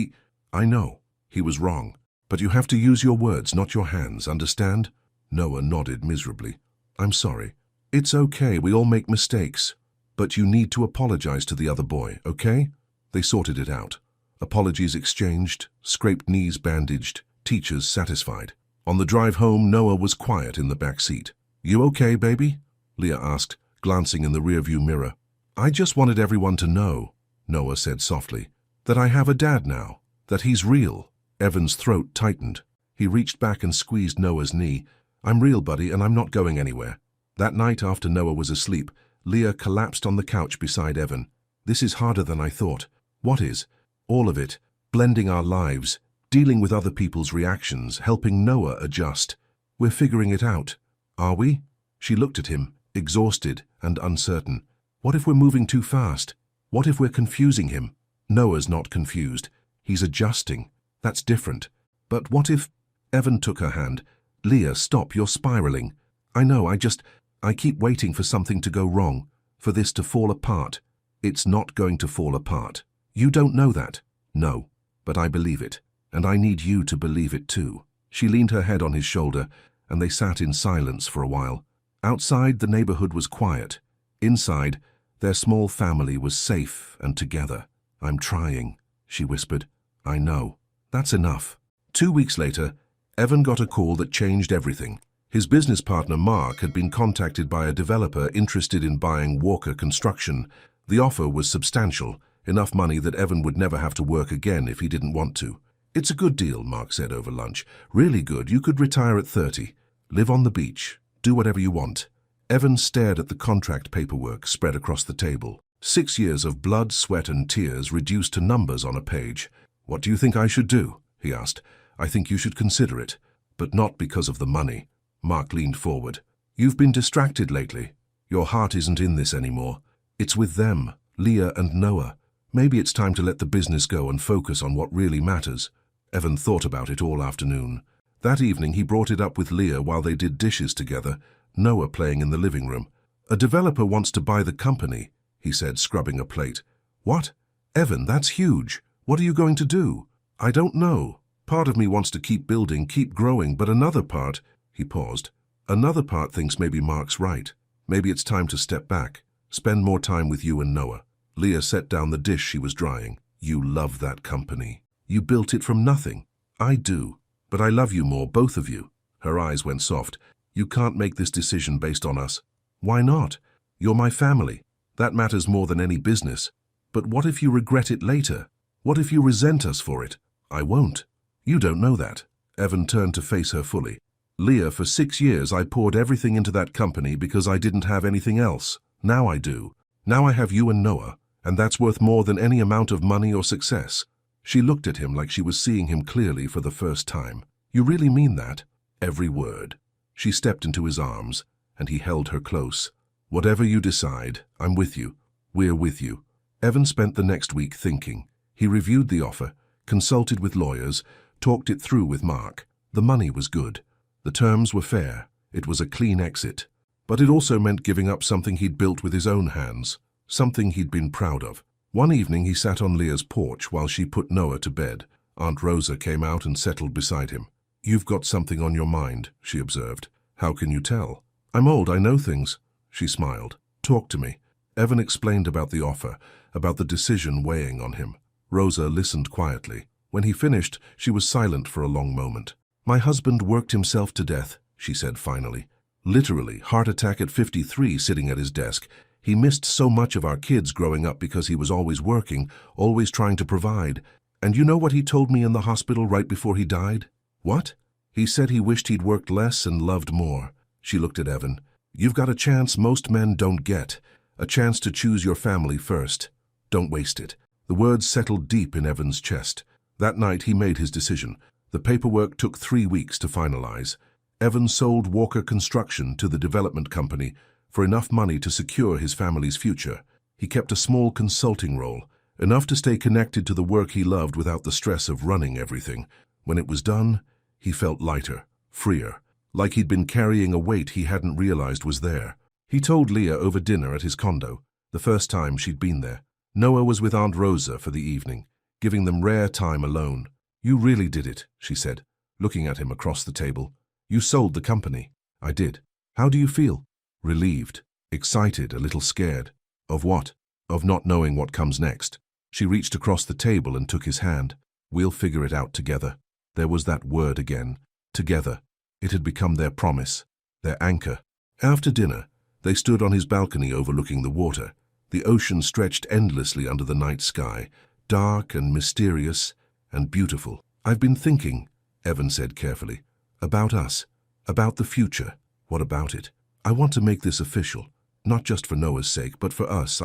I know. He was wrong. But you have to use your words, not your hands, understand?" Noah nodded miserably. "I'm sorry." "It's okay, we all make mistakes. But you need to apologize to the other boy, okay?" They sorted it out. Apologies exchanged, scraped knees bandaged, teachers satisfied. On the drive home, Noah was quiet in the back seat. "You okay, baby?" Leah asked, glancing in the rearview mirror. "I just wanted everyone to know," Noah said softly, "that I have a dad now, that he's real." Evan's throat tightened. He reached back and squeezed Noah's knee. "I'm real, buddy, and I'm not going anywhere." That night, after Noah was asleep, Leah collapsed on the couch beside Evan. "This is harder than I thought." "What is?" "All of it. Blending our lives, dealing with other people's reactions, helping Noah adjust. We're figuring it out." "Are we?" She looked at him, exhausted and uncertain. "What if we're moving too fast? What if we're confusing him?" "Noah's not confused. He's adjusting. That's different." "But what if—" Evan took her hand. Leah, stop, you're spiraling. I know, I keep waiting for something to go wrong, for this to fall apart. It's not going to fall apart. You don't know that. No, but I believe it, and I need you to believe it too. She leaned her head on his shoulder, and they sat in silence for a while. Outside, the neighborhood was quiet. Inside, their small family was safe and together. I'm trying, she whispered. I know. That's enough. 2 weeks later, Evan got a call that changed everything. His business partner, Mark, had been contacted by a developer interested in buying Walker Construction. The offer was substantial, enough money that Evan would never have to work again if he didn't want to. It's a good deal, Mark said over lunch. Really good. You could retire at 30. Live on the beach. Do whatever you want. Evan stared at the contract paperwork spread across the table. 6 years of blood, sweat and tears reduced to numbers on a page. What do you think I should do? He asked. I think you should consider it, but not because of the money. Mark leaned forward. You've been distracted lately. Your heart isn't in this anymore. It's with them, Leah and Noah. Maybe it's time to let the business go and focus on what really matters. Evan thought about it all afternoon. That evening he brought it up with Leah while they did dishes together, Noah playing in the living room. A developer wants to buy the company, he said, scrubbing a plate. What? Evan, that's huge. What are you going to do? I don't know. Part of me wants to keep building, keep growing, but another part, he paused. Another part thinks maybe Mark's right. Maybe it's time to step back, spend more time with you and Noah. Leah set down the dish she was drying. You love that company. You built it from nothing. I do, but I love you more, both of you. Her eyes went soft. You can't make this decision based on us. Why not? You're my family. That matters more than any business. But what if you regret it later? What if you resent us for it? I won't. You don't know that. Evan turned to face her fully. Leah, for 6 years I poured everything into that company because I didn't have anything else. Now I do. Now I have you and Noah, and that's worth more than any amount of money or success. She looked at him like she was seeing him clearly for the first time. You really mean that? Every word. She stepped into his arms, and he held her close. Whatever you decide, I'm with you. We're with you. Evan spent the next week thinking. He reviewed the offer, consulted with lawyers, talked it through with Mark. The money was good. The terms were fair. It was a clean exit. But it also meant giving up something he'd built with his own hands, something he'd been proud of. One evening he sat on Leah's porch while she put Noah to bed. Aunt Rosa came out and settled beside him. You've got something on your mind, she observed. How can you tell? I'm old, I know things. She smiled. Talk to me. Evan explained about the offer, about the decision weighing on him. Rosa listened quietly. When he finished, she was silent for a long moment. My husband worked himself to death, she said finally. Literally, heart attack at 53 sitting at his desk. He missed so much of our kids growing up because he was always working, always trying to provide. And you know what he told me in the hospital right before he died? What? He said he wished he'd worked less and loved more. She looked at Evan. You've got a chance most men don't get. A chance to choose your family first. Don't waste it. The words settled deep in Evan's chest. That night he made his decision. The paperwork took 3 weeks to finalize. Evan sold Walker Construction to the development company for enough money to secure his family's future. He kept a small consulting role, enough to stay connected to the work he loved without the stress of running everything. When it was done, he felt lighter, freer, like he'd been carrying a weight he hadn't realized was there. He told Leah over dinner at his condo, the first time she'd been there. Noah was with Aunt Rosa for the evening, giving them rare time alone. You really did it, she said, looking at him across the table. You sold the company. I did. How do you feel? Relieved, excited, a little scared. Of what? Of not knowing what comes next. She reached across the table and took his hand. We'll figure it out together. There was that word again. Together. It had become their promise, their anchor. After dinner, they stood on his balcony overlooking the water. The ocean stretched endlessly under the night sky, dark and mysterious and beautiful. I've been thinking, Evan said carefully, about us, about the future. What about it? I want to make this official, not just for Noah's sake, but for us.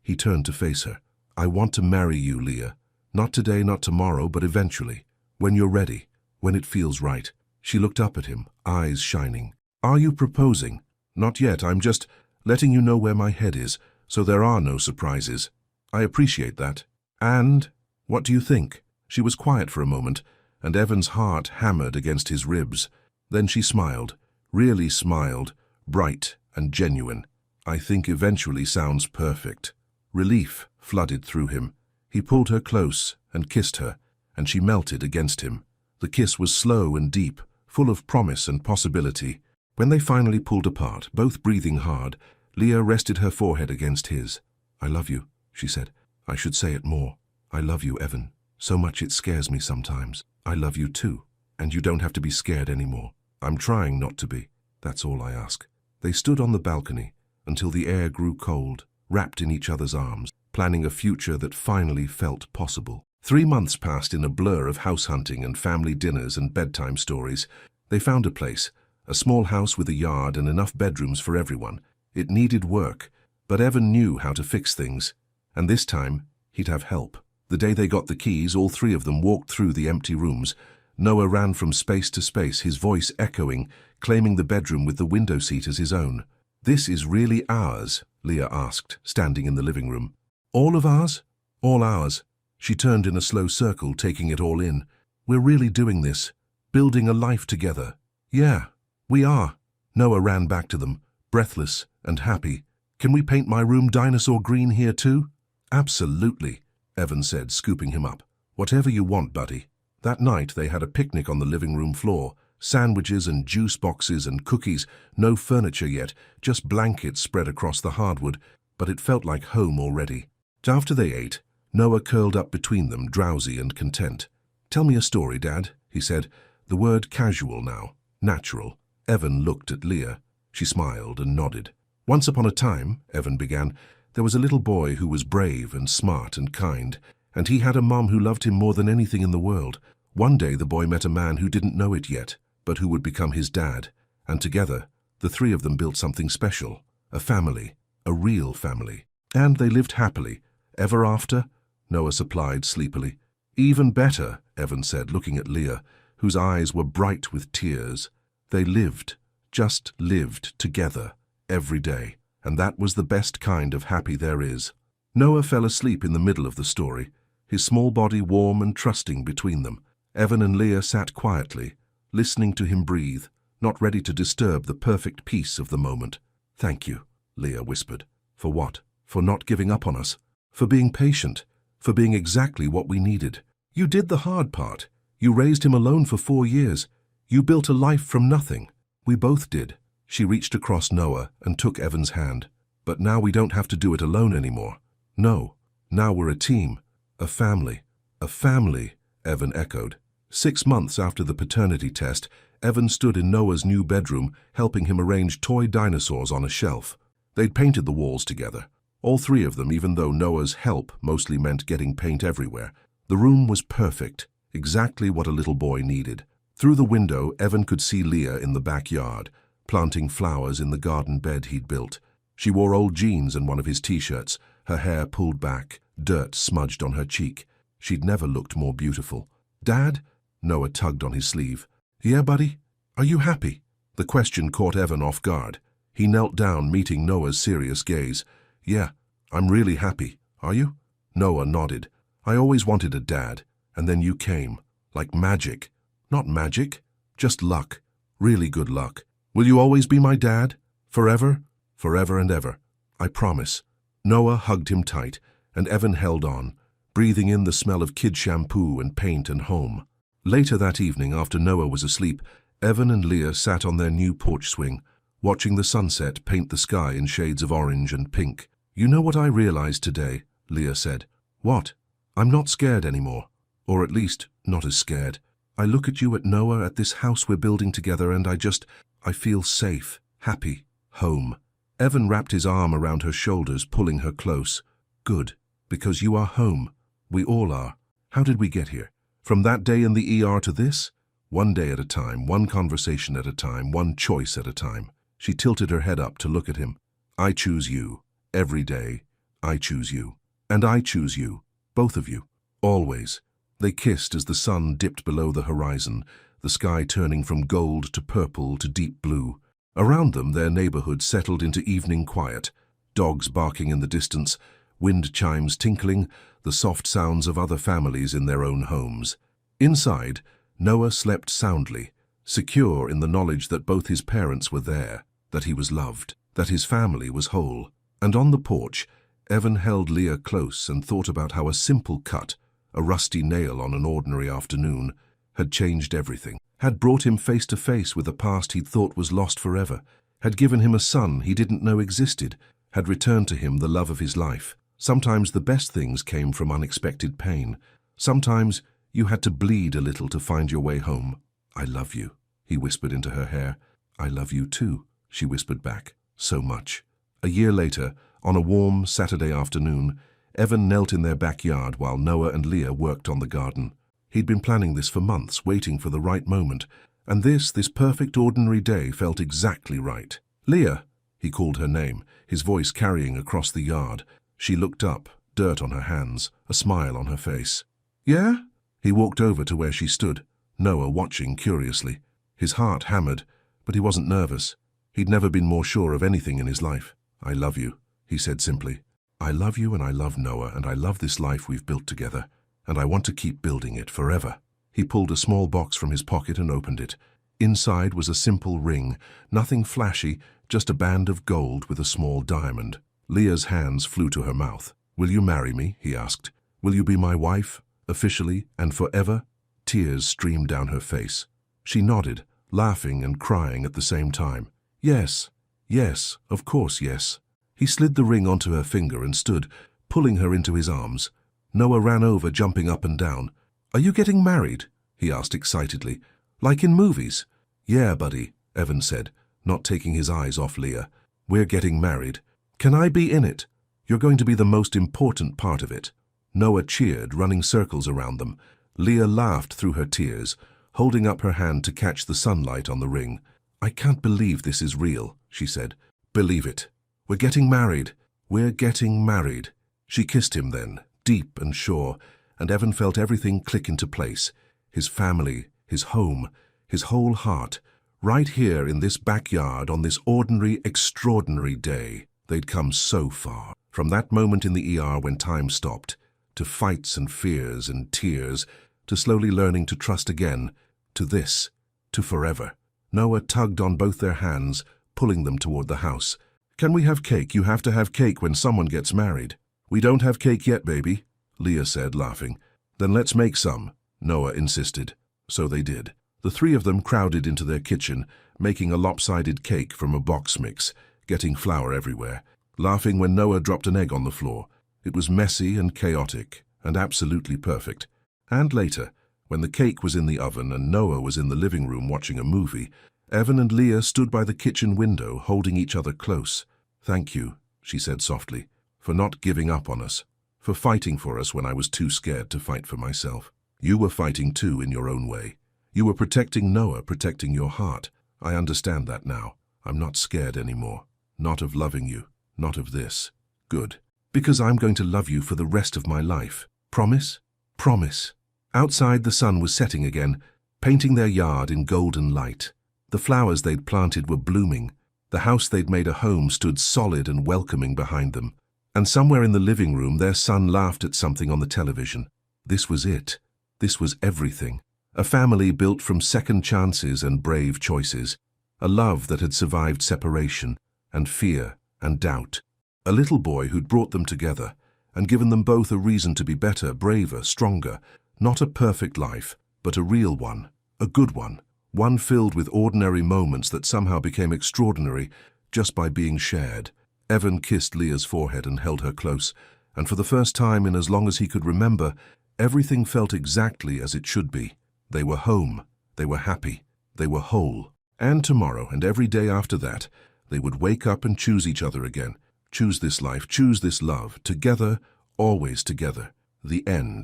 He turned to face her. I want to marry you, Leah. Not today, not tomorrow, but eventually. When you're ready, when it feels right. She looked up at him, eyes shining. Are you proposing? Not yet, I'm just letting you know where my head is, so there are no surprises. I appreciate that. And what do you think? She was quiet for a moment, and Evan's heart hammered against his ribs. Then she smiled, really smiled, bright and genuine. I think eventually sounds perfect. Relief flooded through him. He pulled her close and kissed her, and she melted against him. The kiss was slow and deep, full of promise and possibility. When they finally pulled apart, both breathing hard, Leah rested her forehead against his. "I love you," she said. "I should say it more. I love you, Evan. So much it scares me sometimes. I love you too, and you don't have to be scared anymore. I'm trying not to be. That's all I ask." They stood on the balcony until the air grew cold, wrapped in each other's arms, planning a future that finally felt possible. 3 months passed in a blur of house hunting and family dinners and bedtime stories. They found a place, a small house with a yard and enough bedrooms for everyone. It needed work, but Evan knew how to fix things, and this time he'd have help. The day they got the keys, all three of them walked through the empty rooms. Noah ran from space to space, his voice echoing, claiming the bedroom with the window seat as his own. "This is really ours?" Leah asked, standing in the living room. "All of ours?" "All ours." She turned in a slow circle, taking it all in. "We're really doing this, building a life together." "Yeah, we are." Noah ran back to them, breathless and happy. "Can we paint my room dinosaur green here too?" "Absolutely," Evan said, scooping him up. "Whatever you want, buddy." That night they had a picnic on the living room floor. Sandwiches and juice boxes and cookies, no furniture yet, just blankets spread across the hardwood, but it felt like home already. After they ate, Noah curled up between them, drowsy and content. "Tell me a story, Dad," he said, the word casual now, natural. Evan looked at Leah. She smiled and nodded. "Once upon a time," Evan began, "there was a little boy who was brave and smart and kind, and he had a mom who loved him more than anything in the world. One day the boy met a man who didn't know it yet, but who would become his dad, and together, the three of them built something special, a family, a real family. And they lived happily, ever after," Noah supplied sleepily. "Even better," Evan said, looking at Leah, whose eyes were bright with tears. "They lived, just lived together, every day, and that was the best kind of happy there is." Noah fell asleep in the middle of the story, his small body warm and trusting between them. Evan and Leah sat quietly, listening to him breathe, not ready to disturb the perfect peace of the moment. "Thank you," Leah whispered. "For what? For not giving up on us. For being patient. For being exactly what we needed. You did the hard part. You raised him alone for 4 years. You built a life from nothing. We both did." She reached across Noah and took Evan's hand. "But now we don't have to do it alone anymore. No, now we're a team, a family." "A family," Evan echoed. 6 months after the paternity test, Evan stood in Noah's new bedroom, helping him arrange toy dinosaurs on a shelf. They'd painted the walls together, all three of them, even though Noah's help mostly meant getting paint everywhere. The room was perfect, exactly what a little boy needed. Through the window, Evan could see Leah in the backyard, planting flowers in the garden bed he'd built. She wore old jeans and one of his t-shirts, her hair pulled back, dirt smudged on her cheek. She'd never looked more beautiful. "Dad?" Noah tugged on his sleeve. "Yeah, buddy? Are you happy?" The question caught Evan off guard. He knelt down, meeting Noah's serious gaze. "Yeah, I'm really happy. Are you?" Noah nodded. "I always wanted a dad, and then you came. Like magic." "Not magic, just luck. Really good luck. Will you always be my dad? Forever?" "Forever and ever. I promise." Noah hugged him tight, and Evan held on, breathing in the smell of kid shampoo and paint and home. Later that evening, after Noah was asleep, Evan and Leah sat on their new porch swing, watching the sunset paint the sky in shades of orange and pink. "You know what I realized today?" Leah said. "What?" "I'm not scared anymore. Or at least, not as scared. I look at you, at Noah, at this house we're building together, and I feel safe, happy, home." Evan wrapped his arm around her shoulders, pulling her close. "Good, because you are home. We all are. How did we get here? From that day in the ER to this? One day at a time, one conversation at a time, one choice at a time." She tilted her head up to look at him. "I choose you. Every day. I choose you. And I choose you. Both of you. Always." They kissed as the sun dipped below the horizon, the sky turning from gold to purple to deep blue. Around them, their neighborhood settled into evening quiet, dogs barking in the distance, wind chimes tinkling, the soft sounds of other families in their own homes. Inside, Noah slept soundly, secure in the knowledge that both his parents were there, that he was loved, that his family was whole. And on the porch, Evan held Leah close and thought about how a simple cut, a rusty nail on an ordinary afternoon, had changed everything, had brought him face to face with a past he'd thought was lost forever, had given him a son he didn't know existed, had returned to him the love of his life. Sometimes the best things came from unexpected pain. Sometimes you had to bleed a little to find your way home. "I love you," he whispered into her hair. "I love you too," she whispered back. "So much." A year later, on a warm Saturday afternoon, Evan knelt in their backyard while Noah and Leah worked on the garden. He'd been planning this for months, waiting for the right moment, and this perfect ordinary day felt exactly right. "Leah," he called her name, his voice carrying across the yard. She looked up, dirt on her hands, a smile on her face. "Yeah?" He walked over to where she stood, Noah watching curiously. His heart hammered, but he wasn't nervous. He'd never been more sure of anything in his life. "I love you," he said simply. "I love you and I love Noah and I love this life we've built together, and I want to keep building it forever." He pulled a small box from his pocket and opened it. Inside was a simple ring, nothing flashy, just a band of gold with a small diamond. Leah's hands flew to her mouth. "Will you marry me?" he asked. "Will you be my wife, officially and forever?" Tears streamed down her face. She nodded, laughing and crying at the same time. "Yes, yes, of course, yes." He slid the ring onto her finger and stood, pulling her into his arms. Noah ran over, jumping up and down. "Are you getting married?" he asked excitedly. "Like in movies?" "Yeah, buddy," Evan said, not taking his eyes off Leah. "We're getting married. Can I be in it? You're going to be the most important part of it." Noah cheered, running circles around them. Leah laughed through her tears, holding up her hand to catch the sunlight on the ring. "I can't believe this is real," she said. "Believe it. We're getting married. We're getting married." She kissed him then, deep and sure, and Evan felt everything click into place. His family, his home, his whole heart, right here in this backyard on this ordinary, extraordinary day. They'd come so far. From that moment in the ER when time stopped, to fights and fears and tears, to slowly learning to trust again, to this, to forever. Noah tugged on both their hands, pulling them toward the house. "Can we have cake? You have to have cake when someone gets married." "We don't have cake yet, baby," Leah said, laughing. "Then let's make some," Noah insisted. So they did. The three of them crowded into their kitchen, making a lopsided cake from a box mix, getting flour everywhere, laughing when Noah dropped an egg on the floor. It was messy and chaotic, and absolutely perfect. And later, when the cake was in the oven and Noah was in the living room watching a movie, Evan and Leah stood by the kitchen window, holding each other close. "Thank you," she said softly, "for not giving up on us, for fighting for us when I was too scared to fight for myself. You were fighting too in your own way. You were protecting Noah, protecting your heart. I understand that now. I'm not scared anymore. Not of loving you, not of this. Good. Because I'm going to love you for the rest of my life. Promise? Promise." Outside, the sun was setting again, painting their yard in golden light. The flowers they'd planted were blooming. The house they'd made a home stood solid and welcoming behind them. And somewhere in the living room, their son laughed at something on the television. This was it. This was everything. A family built from second chances and brave choices. A love that had survived separation and fear and doubt. A little boy who'd brought them together and given them both a reason to be better, braver, stronger. Not a perfect life, but a real one, a good one filled with ordinary moments that somehow became extraordinary just by being shared. Evan kissed Leah's forehead and held her close, and for the first time in as long as he could remember, everything felt exactly as it should be. They were home, they were happy, they were whole. And tomorrow and every day after that, they would wake up and choose each other again. Choose this life, choose this love, together, always together. The end.